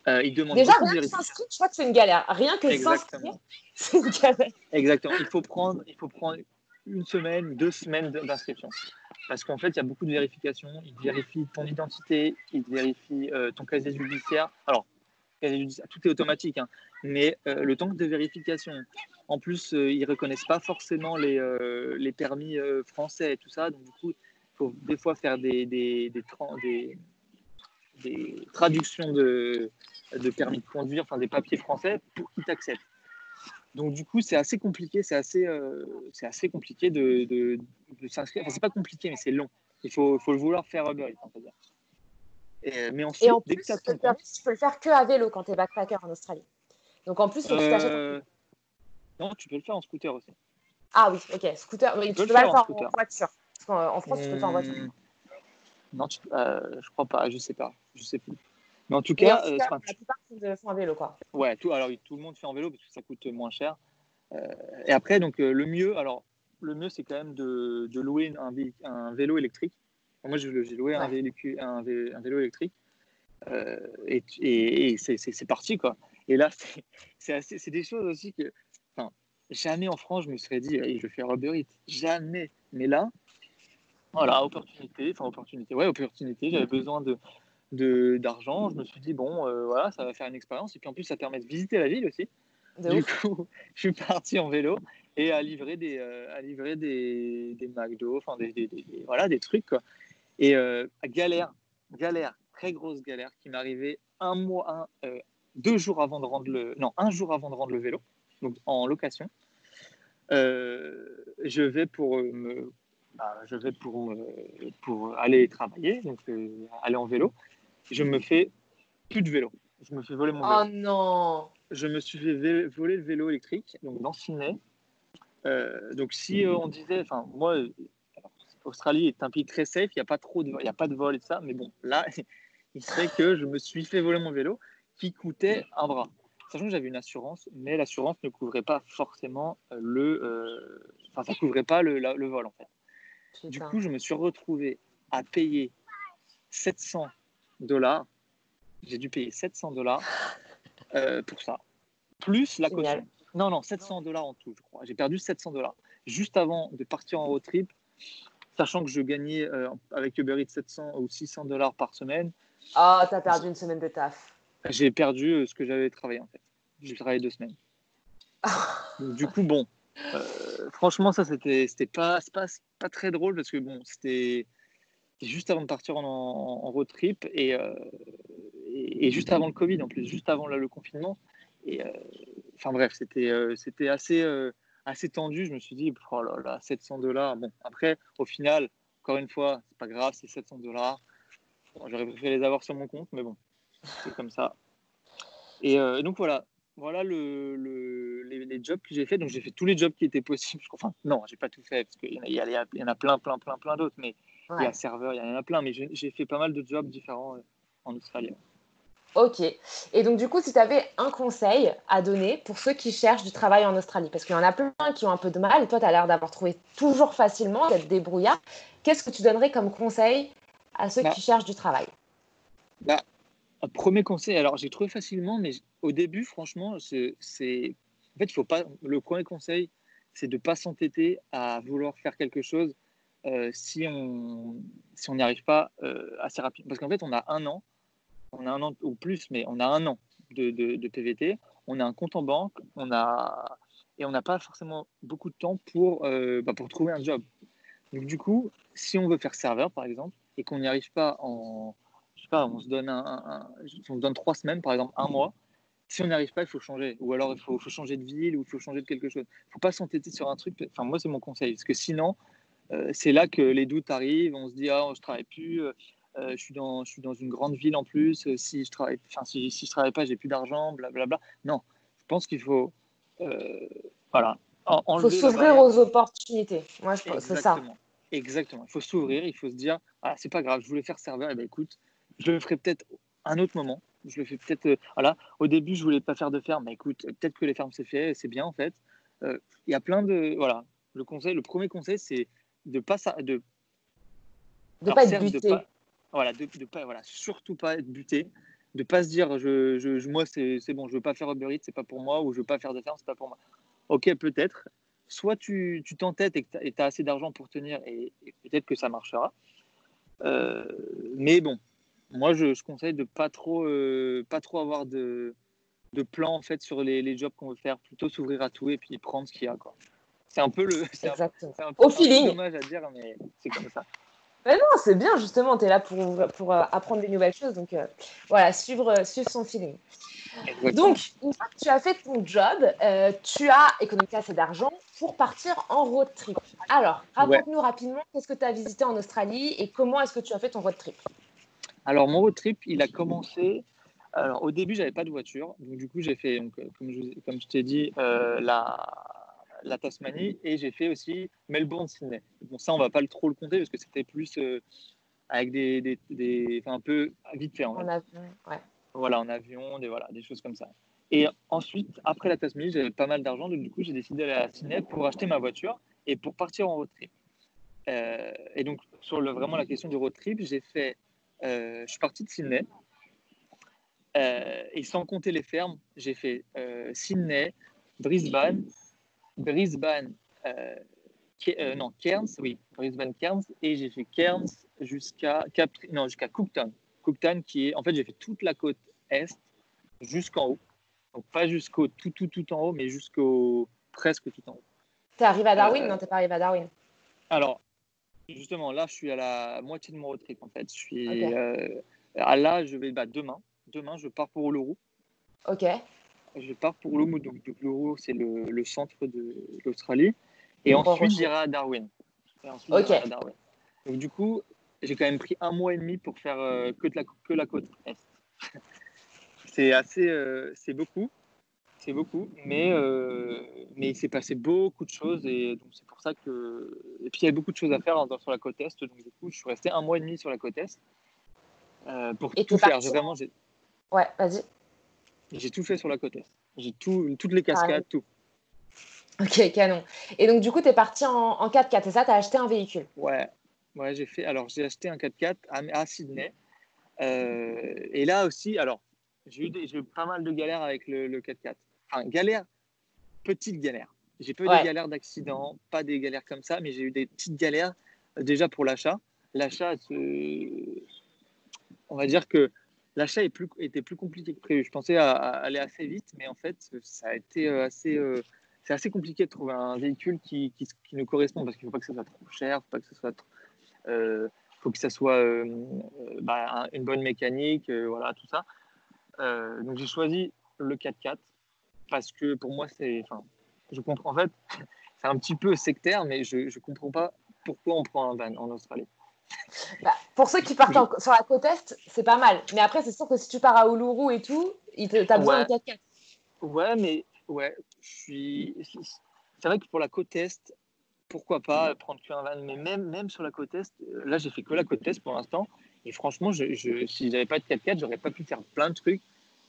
Il demande Déjà, beaucoup de rien que vérifications. s'inscrire, je crois que c'est une galère. Rien que s'inscrire, Exactement. c'est une galère. Exactement. Il faut prendre une semaine, 2 semaines d'inscription. Parce qu'en fait, il y a beaucoup de vérifications. Ils vérifient ton identité, ils vérifient ton casier judiciaire. Alors, casier judiciaire, tout est automatique, hein, mais le temps de vérification. En plus, ils ne reconnaissent pas forcément les permis français et tout ça. Donc, du coup, il faut des fois faire des traductions de permis de conduire, enfin des papiers français pour qu'ils t'acceptent. Donc du coup, c'est assez compliqué, c'est assez compliqué de s'inscrire. Enfin, c'est pas compliqué, mais c'est long. Faut le vouloir faire Uber Eats, on peut dire. Mais Et ensuite, en dès que tu as plus, ton Uber compte, Eats, tu peux le faire que à vélo quand tu es backpacker en Australie. Donc en plus, il faut que tu t'achètes un vélo. non, tu peux le faire en scooter aussi. Ah oui, ok, scooter. Tu Mais peux tu le peux pas faire le en faire en scooter. voiture. Parce qu'en France, tu peux le faire en voiture. Non, je crois pas, je sais pas, je sais plus. Mais en tout Mais en cas, scooter, la plupart font à vélo, quoi. ouais, alors tout le monde fait en vélo parce que ça coûte moins cher. Et après, donc le mieux, c'est quand même de louer un vélo électrique. Moi, j'ai loué Ouais. un vélo électrique et c'est parti, quoi. Et là, c'est des choses aussi que, enfin, jamais en France, je me serais dit, je vais faire Uber Eats. Jamais. Mais là, voilà, opportunité. J'avais besoin d'argent. Je me suis dit, bon, voilà, ça va faire une expérience. Et puis en plus, ça permet de visiter la ville aussi. De Du ouf. coup, je suis parti en vélo et à livrer des McDo, enfin voilà, des trucs, quoi. Et galère, très grosse galère qui m'est arrivée 2 jours avant de rendre un jour avant de rendre le vélo, donc en location. Je vais pour aller travailler, donc aller en vélo. Je me fais plus de vélo. Je me fais voler mon Oh vélo. non. Je me suis fait voler le vélo électrique, donc dans Sydney. Donc si on disait, enfin moi, Australie est un pays très safe, il n'y a pas de vol et tout ça, mais bon, là, il serait que je me suis fait voler mon vélo qui coûtait un bras. Sachant que j'avais une assurance, mais l'assurance ne couvrait pas forcément enfin ça couvrait pas le vol en fait. Du Putain. coup, je me suis retrouvé à payer 700 $. J'ai dû payer 700 $ pour ça, plus la Génial. caution. Non, 700 $ en tout, je crois. J'ai perdu 700 $ juste avant de partir en road trip, sachant que je gagnais avec Uber Eats 700 ou 600 $ par semaine. Oh, t'as perdu une semaine de taf. J'ai perdu ce que j'avais travaillé en fait. J'ai travaillé 2 semaines. Donc, du coup, bon, franchement, ça c'était pas très drôle parce que bon, c'était juste avant de partir en road trip et juste avant le Covid en plus, juste avant le confinement. Et enfin bref, c'était assez tendu. Je me suis dit, oh là là, 700 $. Bon, après, au final, encore une fois, c'est pas grave, c'est 700 $. Bon, j'aurais préféré les avoir sur mon compte, mais bon, c'est comme ça. Et donc voilà les jobs que j'ai fait. Donc j'ai fait tous les jobs qui étaient possibles. Enfin, non, j'ai pas tout fait parce qu'il y en a plein d'autres, mais il y a Ouais. serveur, il y en a plein, mais j'ai fait pas mal de jobs différents en Australie. Ok. Et donc, du coup, si tu avais un conseil à donner pour ceux qui cherchent du travail en Australie, parce qu'il y en a plein qui ont un peu de mal, et toi, tu as l'air d'avoir trouvé toujours facilement, d'être débrouillard, qu'est-ce que tu donnerais comme conseil à ceux Bah, qui cherchent du travail? bah, un premier conseil, alors j'ai trouvé facilement, mais au début, franchement, en fait, il faut pas. Le premier conseil, c'est de ne pas s'entêter à vouloir faire quelque chose si on n'y arrive pas assez rapidement. Parce qu'en fait, on a un an ou plus, mais on a un an de PVT, on a un compte en banque, et on n'a pas forcément beaucoup de temps pour trouver un job. Donc du coup, si on veut faire serveur, par exemple, et qu'on n'y arrive pas je sais pas, on se donne on se donne 3 semaines, par exemple, un mois. Si on n'y arrive pas, il faut changer. Ou alors, il faut changer de ville ou il faut changer de quelque chose. Il ne faut pas s'entêter sur un truc. Enfin, moi, c'est mon conseil. Parce que sinon, c'est là que les doutes arrivent. On se dit, ah, je travaille plus, je suis dans une grande ville en plus. Si je travaille pas, j'ai plus d'argent, blablabla. Non, je pense qu'il faut, voilà, Il faut enlever la s'ouvrir barrière. aux opportunités. Moi, je pense c'est ça. Exactement, exactement. Il faut s'ouvrir, il faut se dire, ah, c'est pas grave, je voulais faire serveur, et ben écoute, je le ferai peut-être un autre moment. Je le fais peut-être, voilà. Au début, je voulais pas faire de ferme, mais écoute, peut-être que les fermes c'est fait, c'est bien en fait. Il y a plein de, voilà. Le premier conseil, c'est de pas ça, de, De alors pas être certes, de buté. pas, voilà, de pas, voilà, surtout pas être buté, de pas se dire, moi c'est bon, je veux pas faire Uber Eats, c'est pas pour moi, ou je veux pas faire de ferme, c'est pas pour moi. Ok, peut-être. Soit tu t'entêtes et tu as assez d'argent pour tenir et peut-être que ça marchera. Euh, mais bon, moi je conseille de pas trop avoir de plan en fait sur les jobs qu'on veut faire, plutôt s'ouvrir à tout et puis prendre ce qu'il y a quoi. C'est un peu Exactement. c'est Au un peu feeling. dommage à dire, mais c'est comme ça. Mais non, c'est bien, justement, tu es là pour apprendre des nouvelles choses. Donc, voilà, suivre son feeling. Donc, Exactement. une fois que tu as fait ton job, tu as économisé assez d'argent pour partir en road trip. Alors, Ouais. raconte-nous rapidement qu'est-ce que tu as visité en Australie et comment est-ce que tu as fait ton road trip. Alors mon road trip, il a commencé. Alors au début, j'avais pas de voiture, donc du coup j'ai fait, donc, comme je t'ai dit, la Tasmanie et j'ai fait aussi Melbourne-Sydney. Bon ça, on va pas trop le compter parce que c'était plus avec enfin, un peu vite fait en En fait. avion, ouais. Voilà, en avion, des choses comme ça. Et ensuite, après la Tasmanie, j'avais pas mal d'argent, donc du coup j'ai décidé d'aller à Sydney pour acheter ma voiture et pour partir en road trip. Et donc sur vraiment la question du road trip, je suis parti de Sydney. Et sans compter les fermes, j'ai fait Sydney, Brisbane, Brisbane, non, Cairns, oui, Brisbane, Cairns, et j'ai fait Cairns jusqu'à Cooktown. Cooktown qui est, en fait, j'ai fait toute la côte est jusqu'en haut. Donc pas jusqu'au tout en haut, mais jusqu'au presque tout en haut. T'es arrivé à Darwin? Euh, Non, t'es pas arrivé à Darwin. alors, justement, là, je suis à la moitié de mon road trip, en fait. Je Ok, suis là, je vais demain. Demain, je pars pour Uluru. ok. Je pars pour Uluru, donc Uluru, c'est le centre de l'Australie. Et Gros ensuite, rocher. j'irai à Darwin. Ok. Donc, du coup, j'ai quand même pris 1 mois et demi pour faire que la côte Est. C'est beaucoup. C'est beaucoup, mais il s'est passé beaucoup de choses et donc c'est pour ça que. Et puis il y avait beaucoup de choses à faire sur la côte Est, donc du coup, je suis resté 1 mois et demi sur la côte Est pour Et tout t'es faire. parti en... J'ai Ouais, vas-y. j'ai tout fait sur la côte Est. Toutes les cascades, tout. Ok, canon. Et donc, du coup, tu es parti en 4x4, c'est ça? Tu as acheté un véhicule. Ouais, ouais, j'ai fait. Alors, j'ai acheté un 4x4 à Sydney. Et là aussi, alors, j'ai eu pas mal de galères avec le 4x4. Enfin, petite galère. J'ai pas eu des Ouais. galères d'accident, pas des galères comme ça, mais j'ai eu des petites galères déjà pour l'achat. L'achat, on va dire que l'achat était plus compliqué que prévu. Je pensais à aller assez vite, mais en fait, ça a été c'est assez compliqué de trouver un véhicule qui nous correspond parce qu'il ne faut pas que ça soit trop cher, faut pas que ça soit faut que ça soit une bonne mécanique, voilà, tout ça. Donc j'ai choisi le 4x4 parce que pour moi, enfin, je comprends, en fait, c'est un petit peu sectaire, mais je ne comprends pas pourquoi on prend un van en Australie. Bah, pour ceux qui partent Je- sur la côte Est, c'est pas mal. Mais après, c'est sûr que si tu pars à Uluru et tout, t'as besoin d'un ouais, 4x4. ouais, mais ouais, c'est vrai que pour la côte Est, pourquoi pas prendre qu'un van, mais même sur la côte Est, là j'ai fait que la côte Est pour l'instant, et franchement, si j'avais pas de 4x4, j'aurais pas pu faire plein de trucs.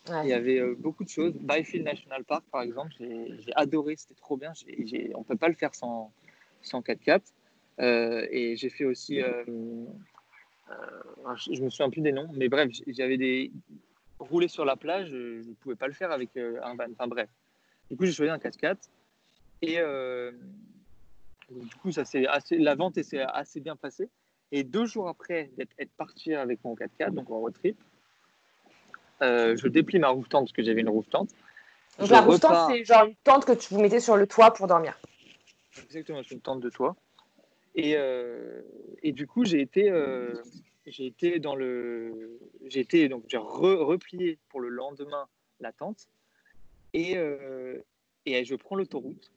Il Ouais. y avait beaucoup de choses. Byfield National Park, par exemple, j'ai adoré, c'était trop bien. On ne peut pas le faire sans 4x4. Et j'ai fait aussi, je me souviens plus des noms, mais bref, j'avais rouler sur la plage, je ne pouvais pas le faire avec un van. Enfin bref. Du coup, j'ai choisi un 4x4. Et du coup, la vente s'est assez bien passée. Et 2 jours après être parti avec mon 4x4, donc en road trip, je déplie ma roof tent parce que j'avais une roof tent. Donc Je la roof tent, repars c'est genre une tente que tu vous mettez sur le toit pour dormir. exactement sur une tente de toit. Et du coup, j'ai été donc j'ai replié pour le lendemain la tente et je prends l'autoroute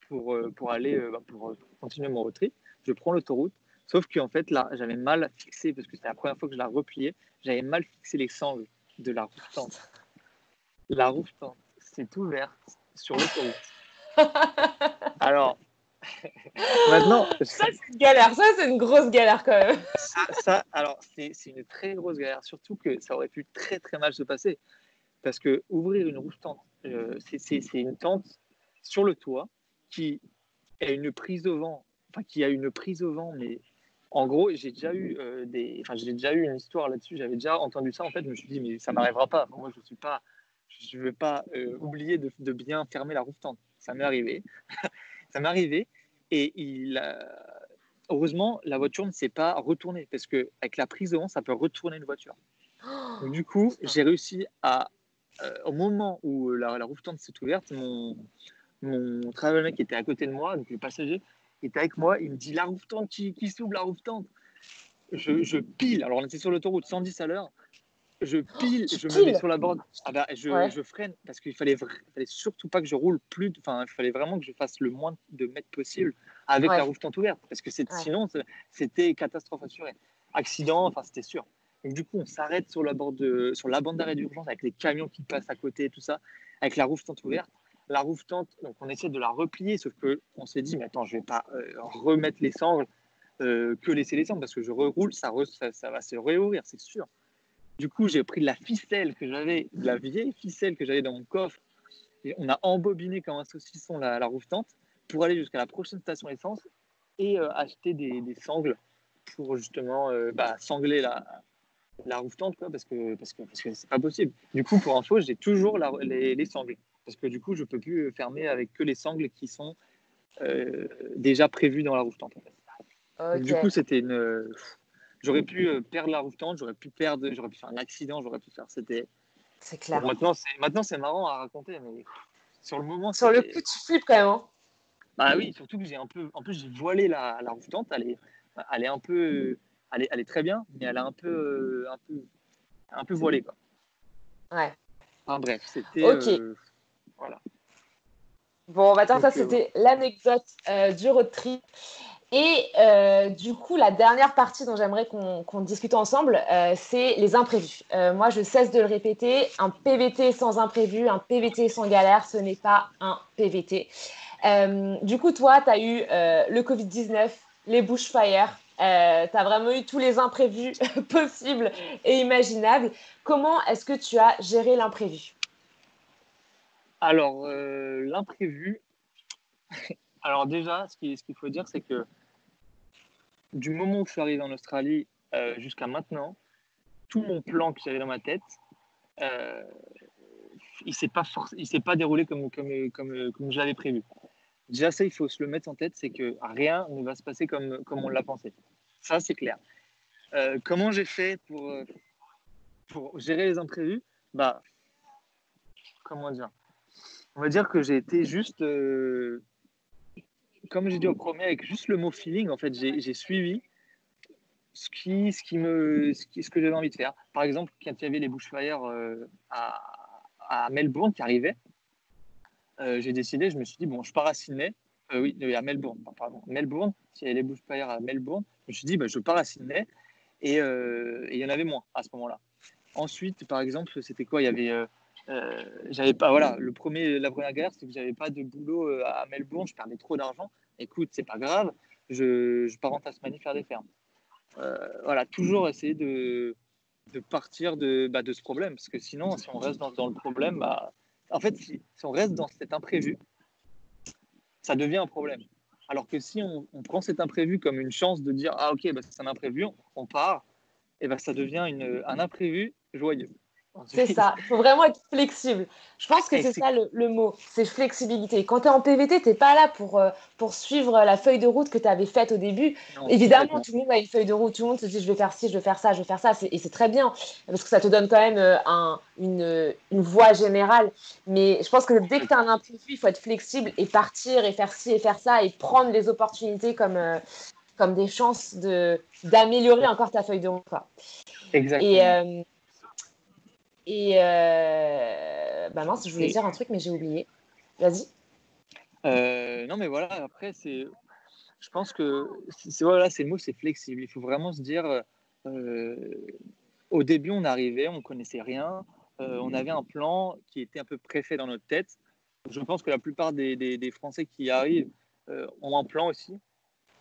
pour aller pour continuer mon road trip. je prends l'autoroute. Sauf qu'en fait, là, j'avais mal fixé, parce que c'était la première fois que je la repliais, j'avais mal fixé les sangles de la roue tente. La roue tente s'est ouverte sur l'autoroute. Alors, maintenant, Ça, c'est une galère. Ça, c'est une grosse galère quand même. alors, c'est une très grosse galère, surtout que ça aurait pu très très mal se passer. Parce que ouvrir une roue tente, c'est une tente sur le toit qui a une prise au vent, mais en gros, j'ai déjà eu une histoire là-dessus, j'avais déjà entendu ça, en fait, je me suis dit, mais ça m'arrivera pas. Enfin, moi, je ne vais pas oublier de bien fermer la roue tente. Ça m'est arrivé. Ça m'est arrivé, et heureusement, la voiture ne s'est pas retournée, parce qu'avec la prise au vent, ça peut retourner une voiture. Donc, du coup, j'ai réussi à, au moment où la roue tente s'est ouverte, mon travel mec qui était à côté de moi, donc le passager, était avec moi, il me dit la roue tente qui s'ouvre, la roue tente. Je pile, alors on était sur l'autoroute 110 à l'heure, je pile, Tu je me mets piles. sur la borne, Ouais. je freine parce qu'il fallait surtout pas que je roule plus, enfin il fallait vraiment que je fasse le moins de mètres possible avec la Ouais. roue tente ouverte, parce que Ouais. sinon c'était catastrophe assurée, accident, enfin c'était sûr. Donc du coup on s'arrête sur la bande d'arrêt d'urgence avec les camions qui passent à côté et tout ça, avec la roue tente ouverte. La roue tente, donc on essaie de la replier, sauf que on s'est dit mais attends, je vais pas remettre les sangles, que laisser les sangles, parce que je reroule, ça va se réouvrir, c'est sûr. Du coup, j'ai pris la ficelle que j'avais, de la vieille ficelle que j'avais dans mon coffre, et on a embobiné comme un saucisson la roue tente pour aller jusqu'à la prochaine station essence et acheter des sangles pour justement sangler la roue tente, quoi, parce que c'est pas possible. Du coup, pour info, j'ai toujours les sangles, parce que du coup, je peux plus fermer avec que les sangles qui sont déjà prévues dans la roue tente. En fait. Donc, du coup, Ok. c'était une. J'aurais pu perdre la roue tente, j'aurais pu faire un accident, j'aurais pu faire. C'était. C'est Bon, clair. maintenant c'est marrant à raconter, mais sur le moment, Sur le c'était. coup, tu flippes quand même. Hein. Bah oui, surtout que j'ai un peu. En plus, j'ai voilé la roue tente, elle est un peu. Elle est très bien, mais elle est un peu voilée, quoi. Ouais. Enfin bref, c'était. Ok. Voilà. Bon, bah, attends, ça, Donc, voilà. c'était l'anecdote du road trip. Et du coup, la dernière partie dont j'aimerais qu'on discute ensemble, c'est les imprévus. Moi, je cesse de le répéter, un PVT sans imprévu, un PVT sans galère, ce n'est pas un PVT. Du coup, toi, tu as eu le Covid-19, les bushfires, tu as vraiment eu tous les imprévus possibles et imaginables. Comment est-ce que tu as géré l'imprévu? Alors, l'imprévu. Alors, déjà, ce qu'il faut dire, c'est que du moment où je suis arrivé en Australie jusqu'à maintenant, tout mon plan que j'avais dans ma tête, euh, il s'est pas déroulé comme je l'avais prévu. Déjà, ça, il faut se le mettre en tête, c'est que rien ne va se passer comme on l'a pensé. Ça, c'est clair. Comment j'ai fait pour gérer les imprévus? Bah, comment dire? On va dire que j'ai été juste, comme j'ai dit au premier, avec juste le mot feeling, en fait, j'ai suivi ce que j'avais envie de faire. Par exemple, quand il y avait les bushfires à Melbourne qui arrivaient, j'ai décidé, je me suis dit, bon, je pars à Sydney. Oui, à Melbourne, pardon. Melbourne, s'il y avait les bushfires à Melbourne, je me suis dit, bah, je pars à Sydney. Et il y en avait moins à ce moment-là. Ensuite, par exemple, c'était quoi? Il y avait. J'avais pas. Voilà, la première galère, c'est que j'avais pas de boulot à Melbourne, je perdais trop d'argent. Écoute, c'est pas grave, je pars en Tasmanie faire des fermes. Voilà, toujours essayer de partir de ce problème, parce que sinon, si on reste dans le problème, bah, en fait, si on reste dans cet imprévu, ça devient un problème. Alors que si on prend cet imprévu comme une chance de dire ah ok, bah, c'est un imprévu, on part, et ben ça devient un imprévu joyeux. C'est Ensuite, ça, il faut vraiment être flexible. Je pense que et c'est c'est ça le mot, c'est flexibilité. Quand tu es en PVT, tu n'es pas là pour suivre la feuille de route que tu avais faite au début. non, Évidemment, complètement. tout le monde a une feuille de route, tout le monde se dit je vais faire ci, je vais faire ça, je vais faire ça, et c'est très bien, parce que ça te donne quand même une voie générale. Mais je pense que dès que tu as un imprévu, il faut être flexible et partir et faire ci et faire ça et prendre les opportunités comme des chances d'améliorer encore ta feuille de route. Quoi. Et, Exactement. euh, bah mince, je voulais Et dire un truc, mais j'ai oublié. Vas-y. non, mais voilà, après, c'est je pense que voilà, c'est le mot, c'est flexible. Il faut vraiment se dire, au début, on arrivait, on ne connaissait rien, on avait un plan qui était un peu préfet dans notre tête. Je pense que la plupart des Français qui arrivent ont un plan aussi.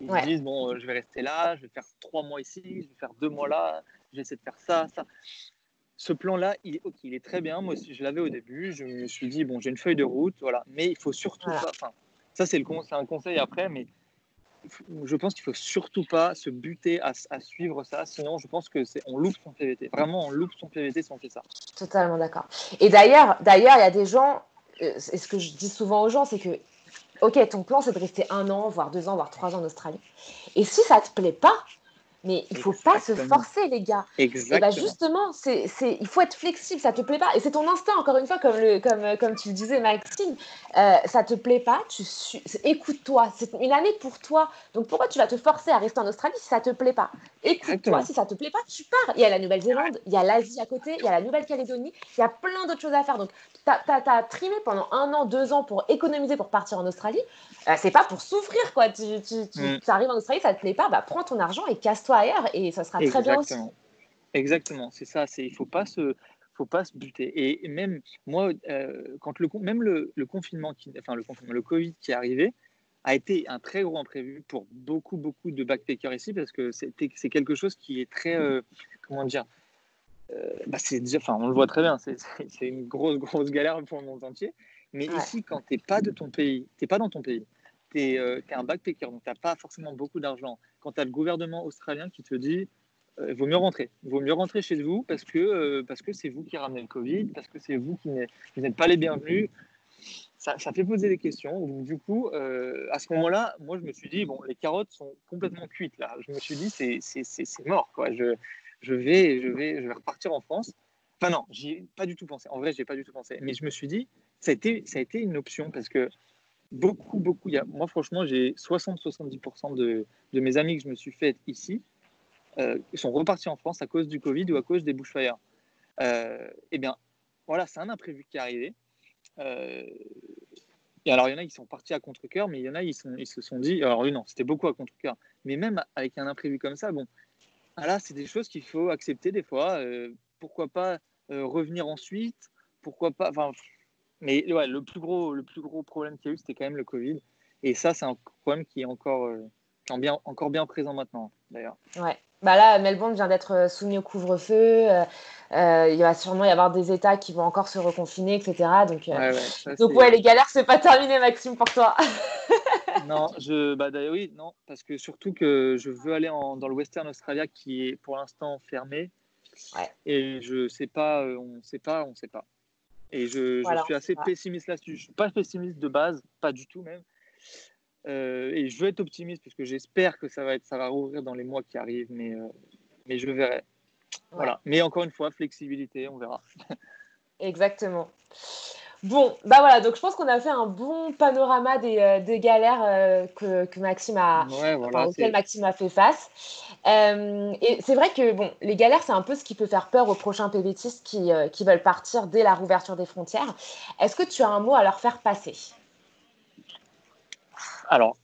Ils se Ouais, disent, bon, je vais rester là, je vais faire 3 mois ici, je vais faire 2 mois là, je vais essayer de faire ça, ça. Ce plan-là, il est très bien. Moi aussi, je l'avais au début. Je me suis dit, bon, j'ai une feuille de route, voilà. Mais il faut surtout voilà. pas. Enfin, ça, c'est un conseil après, mais je pense qu'il faut surtout pas se buter à suivre ça. Sinon, je pense que on loupe son PVT. Vraiment, on loupe son PVT si on fait ça. Totalement d'accord. Et d'ailleurs, il y a des gens, et ce que je dis souvent aux gens, c'est que, ok, ton plan, c'est de rester 1 an, voire 2 ans, voire 3 ans en Australie. Et si ça te plaît pas, mais il faut pas se Exactement. forcer, les gars. Et ben Exactement. justement, il faut être flexible, ça te plaît pas. Et c'est ton instinct, encore une fois, comme tu le disais, Maxime. Ça te plaît pas, écoute-toi. C'est une année pour toi. Donc pourquoi tu vas te forcer à rester en Australie si ça te plaît pas? Écoute-toi, Exactement. si ça te plaît pas, tu pars. Il y a la Nouvelle-Zélande, il y a l'Asie à côté, il y a la Nouvelle-Calédonie, il y a plein d'autres choses à faire. Donc t'as trimé pendant 1 an, 2 ans pour économiser pour partir en Australie. C'est pas pour souffrir, quoi. Tu Mm. arrives en Australie, ça te plaît pas, bah prends ton argent et casse-toi ailleurs et ça sera très bien aussi. Exactement. Exactement. C'est ça. Il faut pas se buter. Et même moi, quand même le confinement, enfin le Covid qui est arrivé, a été un très gros imprévu pour beaucoup, beaucoup de backpackers ici parce que c'est quelque chose qui est très, comment dire, c'est déjà, enfin, on le voit très bien, c'est une grosse, grosse galère pour le monde entier. Mais Ouais, ici, quand t'es pas de ton pays, t'es pas dans ton pays, t'es un backpacker, donc t'as pas forcément beaucoup d'argent. Quand t'as le gouvernement australien qui te dit, il vaut mieux rentrer chez vous parce que c'est vous qui ramenez le Covid, parce que c'est vous qui n'êtes pas les bienvenus. Ça fait poser des questions. Donc, du coup, à ce moment-là, moi, je me suis dit, bon, les carottes sont complètement cuites là. Je me suis dit, c'est mort, quoi. Je vais repartir en France. Enfin, non, j'y ai pas du tout pensé. En vrai, j'ai pas du tout pensé. Mais je me suis dit, ça a été une option parce que beaucoup, beaucoup, moi, franchement, j'ai 60-70% de mes amis que je me suis fait ici sont repartis en France à cause du Covid ou à cause des bushfires. Eh bien, voilà, c'est un imprévu qui est arrivé. Euh, et alors, il y en a qui sont partis à contre-cœur, mais il y en a, ils se sont dit, alors non, c'était beaucoup à contre-cœur, mais même avec un imprévu comme ça, bon, là, c'est des choses qu'il faut accepter des fois. Pourquoi pas revenir ensuite? Pourquoi pas? Enfin, mais ouais, le plus gros problème qu'il y a eu, c'était quand même le Covid. Et ça, c'est un problème qui est encore bien présent maintenant, d'ailleurs. ouais. Bah là, Melbourne vient d'être soumis au couvre-feu. Il va sûrement y avoir des États qui vont encore se reconfiner, etc. Ouais, ouais, ça Donc ouais, c'est. les galères, c'est pas terminé, Maxime, pour toi. Non, bah d'ailleurs, oui, non, parce que surtout que je veux aller dans le Western Australia qui est pour l'instant fermé Ouais, et je sais pas, on sait pas. Et je voilà, suis on sait assez pas. pessimiste là-dessus. Je suis pas pessimiste de base, pas du tout même. Et je veux être optimiste parce que j'espère que ça va rouvrir dans les mois qui arrivent, mais je verrai. Ouais, Voilà. Mais encore une fois, flexibilité, on verra. exactement. Bon, bah voilà, donc je pense qu'on a fait un bon panorama des galères que Maxime Ouais, enfin, voilà, auxquelles Maxime a fait face. Et c'est vrai que bon, les galères, c'est un peu ce qui peut faire peur aux prochains PVTistes qui veulent partir dès la rouverture des frontières. Est-ce que tu as un mot à leur faire passer? Alors,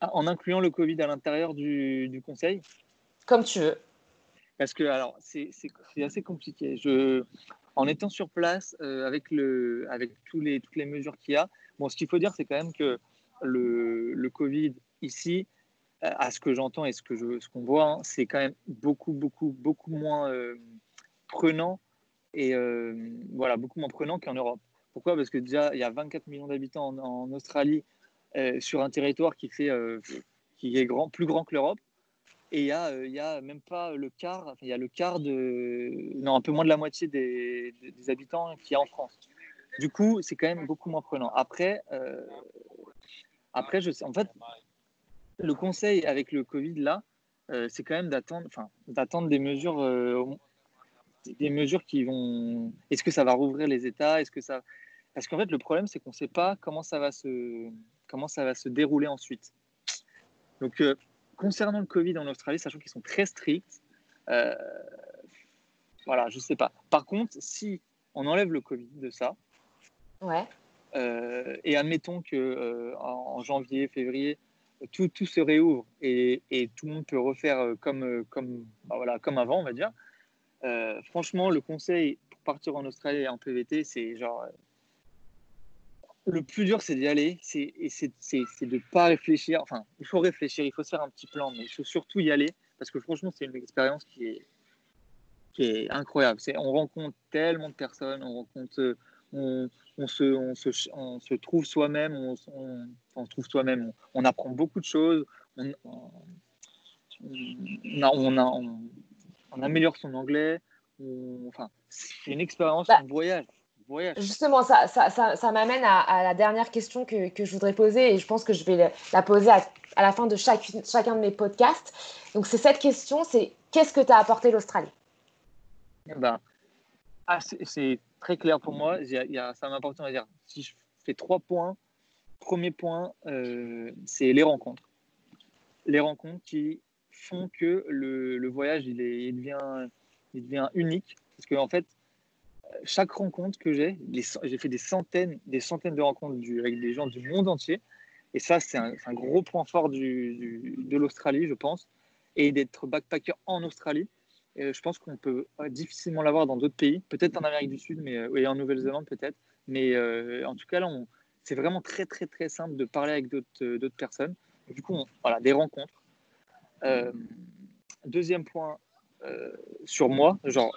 en incluant le Covid à l'intérieur du conseil, Comme tu veux. parce que alors c'est assez compliqué. En étant sur place avec toutes les mesures qu'il y a, bon, ce qu'il faut dire, c'est quand même que le Covid ici, à ce que j'entends et ce qu'on voit, hein, c'est quand même beaucoup, beaucoup, beaucoup moins prenant et voilà, beaucoup moins prenant qu'en Europe. Pourquoi? Parce que déjà, il y a 24 millions d'habitants en Australie sur un territoire qui est plus grand que l'Europe. Et il y a même pas le quart, enfin, il y a le quart non, un peu moins de la moitié des habitants qu'il y a en France. Du coup, c'est quand même beaucoup moins prenant. Après, en fait, le conseil avec le Covid là, c'est quand même d'attendre des mesures qui vont. Est-ce que ça va rouvrir les États? Parce qu'en fait, le problème, c'est qu'on ne sait pas comment ça va se dérouler ensuite. Donc, concernant le Covid en Australie, sachant qu'ils sont très stricts, euh, voilà, je sais pas. Par contre, si on enlève le Covid de ça, Ouais. et admettons que en janvier, février, tout se réouvre et tout le monde peut refaire comme avant, on va dire. Franchement, le conseil pour partir en Australie en PVT, c'est genre le plus dur, c'est d'y aller, c'est de ne pas réfléchir. Enfin, il faut réfléchir, il faut se faire un petit plan, mais il faut surtout y aller parce que franchement, c'est une expérience qui est incroyable. On rencontre tellement de personnes, on se trouve soi-même, on se trouve soi-même, on apprend beaucoup de choses, on améliore son anglais, enfin, c'est une expérience, Bah, un voyage. justement, ça m'amène à la dernière question que je voudrais poser et je pense que je vais la poser à la fin de chacun de mes podcasts. Donc, c'est cette question, c'est qu'est-ce que t'a apporté l'Australie? Ben, c'est très clair pour moi. Ça m'apporte, on va dire, si je fais 3 points, premier point, c'est les rencontres. Les rencontres qui font que le voyage, il devient unique. Parce qu'en fait, chaque rencontre que j'ai fait des centaines de rencontres avec des gens du monde entier. Et ça, c'est un gros point fort de l'Australie, je pense. Et d'être backpacker en Australie, je pense qu'on peut difficilement l'avoir dans d'autres pays, peut-être en Amérique du Sud et en Nouvelle-Zélande peut-être. Mais en tout cas, là, c'est vraiment très, très, très simple de parler avec d'autres personnes. Du coup, voilà, des rencontres. Deuxième point, sur moi, genre,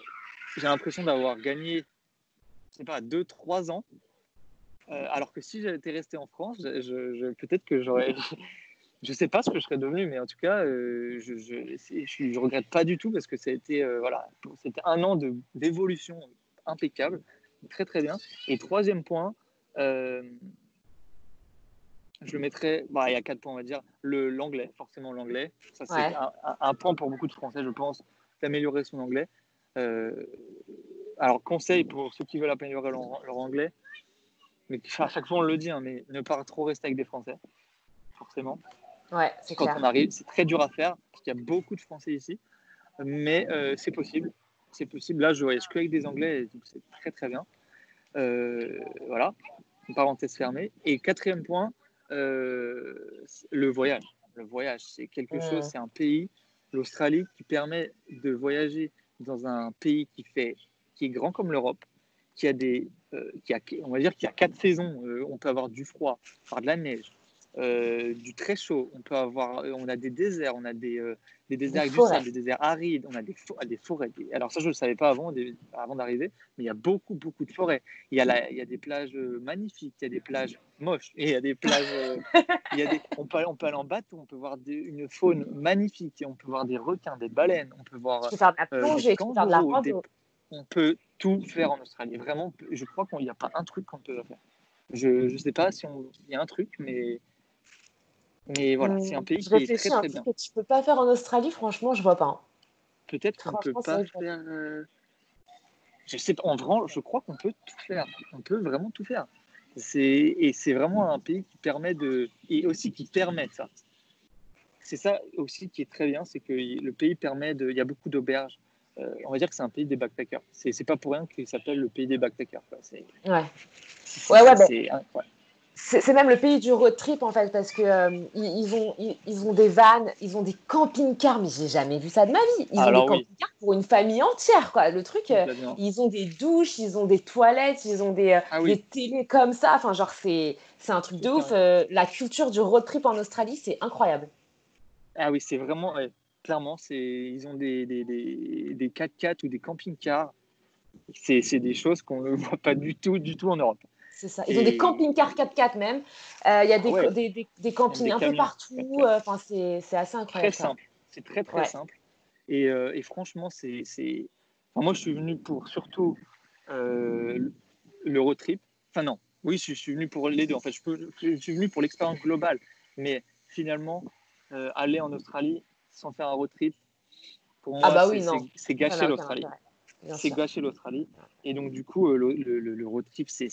j'ai l'impression d'avoir gagné, je sais pas, 2-3 ans. Alors que si j'étais resté en France, peut-être que j'aurais. Je sais pas ce que je serais devenu, mais en tout cas, je regrette pas du tout parce que ça a été, voilà, c'était un an d'évolution impeccable, très très bien. Et troisième point, je le mettrais, il y a 4 points, on va dire, l'anglais, forcément l'anglais. Ça, c'est Ouais. un point pour beaucoup de Français, je pense, d'améliorer son anglais. Euh, alors, conseil pour ceux qui veulent améliorer leur anglais, mais à chaque fois on le dit, hein, mais ne pas trop rester avec des Français, forcément. Ouais, c'est Quand clair. on arrive, c'est très dur à faire, parce qu'il y a beaucoup de Français ici, mais c'est possible. C'est possible. Là, je voyage que avec des Anglais, donc c'est très très bien. Voilà, une parenthèse fermée. Et quatrième point, le voyage. Le voyage, c'est quelque chose, c'est un pays, l'Australie, qui permet de voyager dans un pays qui est grand comme l'Europe, qui a on va dire qu'il y a 4 saisons. On peut avoir du froid, de la neige, du très chaud. On a des déserts, on a des Des déserts avec du forêts. sable, des déserts arides, on a des forêts. Alors ça, je ne le savais pas avant d'arriver, mais il y a beaucoup, beaucoup de forêts. Il y a des plages magnifiques, il y a des plages moches, et il y a des plages. On peut aller en bateau, on peut voir une faune magnifique, et on peut voir des requins, des baleines, on peut Tu voir peux faire de la des plongée, tu peux faire de la kangourous, rando. on peut tout faire en Australie. Vraiment, je crois qu'il n'y a pas un truc qu'on peut faire. Je ne sais pas il y a un truc, mais voilà, c'est un pays Je qui est très réfléchis, un très truc bien. que tu peux pas faire en Australie, franchement, je vois pas, hein. Peut-être qu'on peut Franchement, c'est pas vrai que je vois pas. faire. Je sais pas. En vrai, je crois qu'on peut tout faire. On peut vraiment tout faire. Et c'est vraiment un pays qui permet et aussi qui permet ça. C'est ça aussi qui est très bien, c'est que le pays permet il y a beaucoup d'auberges. On va dire que c'est un pays des backpackers. C'est pas pour rien qu'il s'appelle le pays des backpackers, quoi. Ouais. Ouais, ben, C'est incroyable. c'est même le pays du road trip en fait, parce que ils ont des vannes, ils ont des camping-cars, mais j'ai jamais vu ça de ma vie. Ils ont des Alors oui, camping-cars pour une famille entière, quoi. Le truc, complètement. ils ont des douches, ils ont des toilettes, ils ont Ah des oui, télés comme ça. Enfin, genre, c'est un truc de ouf. totalement. La culture du road trip en Australie, c'est incroyable. Ah oui, c'est vraiment, ouais, clairement, ils ont des 4x4 ou des camping-cars. C'est des choses qu'on ne voit pas du tout en Europe. C'est ça. Ils ont des Et camping-cars 4x4 même. Il y a ah ouais, des même campings des un peu camions partout. 4x4. Enfin, c'est assez Très incroyable ça. simple, c'est très très Ouais. simple. Et franchement, enfin, moi, je suis venu pour surtout euh, le road trip. Enfin non, oui, je suis venu pour les deux. En fait, je suis venu pour l'expérience globale. Mais finalement, aller en Australie sans faire un road trip, pour Ah moi, bah oui, non. c'est Ça gâcher n'a aucun l'Australie. intérêt. Bien C'est sûr. gâcher l'Australie. Et donc, du coup, le road trip, c'est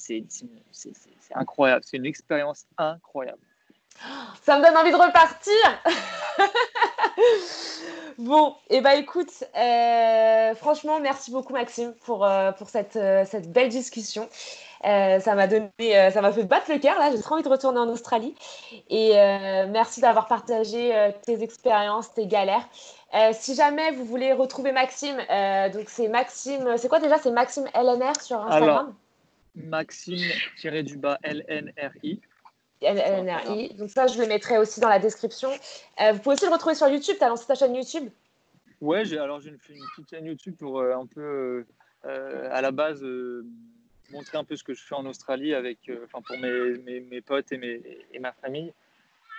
incroyable. C'est une expérience incroyable. Ça me donne envie de repartir. Bon, et écoute, franchement, merci beaucoup Maxime pour cette belle discussion. Ça m'a ça m'a fait battre le cœur là. J'ai trop envie de retourner en Australie. Et merci d'avoir partagé tes expériences, tes galères. Si jamais vous voulez retrouver Maxime, donc c'est Maxime. C'est quoi déjà? C'est Maxime LNR sur Alors, Instagram. Maxime-LNRI sur Instagram. LNRI. Donc ça, je le mettrai aussi dans la description. Vous pouvez aussi le retrouver sur YouTube. Tu as lancé ta chaîne YouTube? Ouais, j'ai fait une petite chaîne YouTube pour un peu, à la base, montrer un peu ce que je fais en Australie pour mes potes et ma famille.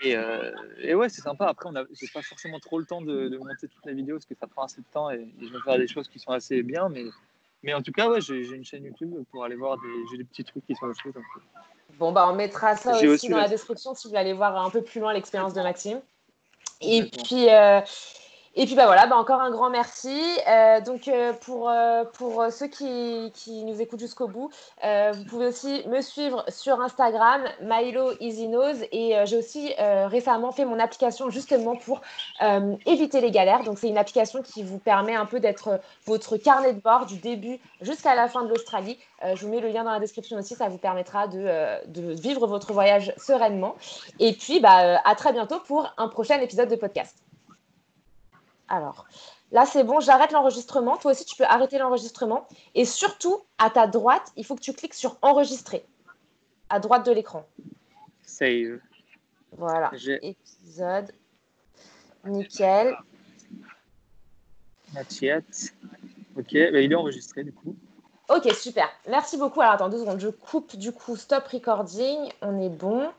Et ouais, c'est sympa. Après, j'ai pas forcément trop le temps de monter toutes les vidéos parce que ça prend assez de temps et je veux faire des choses qui sont assez bien. Mais en tout cas, ouais, j'ai une chaîne YouTube pour aller voir j'ai des petits trucs qui sont dessus. Donc, Bon, on mettra ça j'ai aussi aussi dans la description si vous voulez aller voir un peu plus loin l'expérience de Maxime. Et complètement. puis, voilà, encore un grand merci. Pour ceux qui nous écoutent jusqu'au bout, vous pouvez aussi me suivre sur Instagram, Milo Easy Nose. Et j'ai aussi récemment fait mon application justement pour éviter les galères. Donc, c'est une application qui vous permet un peu d'être votre carnet de bord du début jusqu'à la fin de l'Australie. Je vous mets le lien dans la description aussi. Ça vous permettra de vivre votre voyage sereinement. Et puis, à très bientôt pour un prochain épisode de podcast. Alors, là, c'est bon, j'arrête l'enregistrement. Toi aussi, tu peux arrêter l'enregistrement. Et surtout, à ta droite, il faut que tu cliques sur enregistrer, à droite de l'écran. Save. Voilà, épisode. Nickel. Machiette. Ok, il est enregistré du coup. Ok, super. Merci beaucoup. Alors, attends 2 secondes. Je coupe du coup stop recording. On est bon.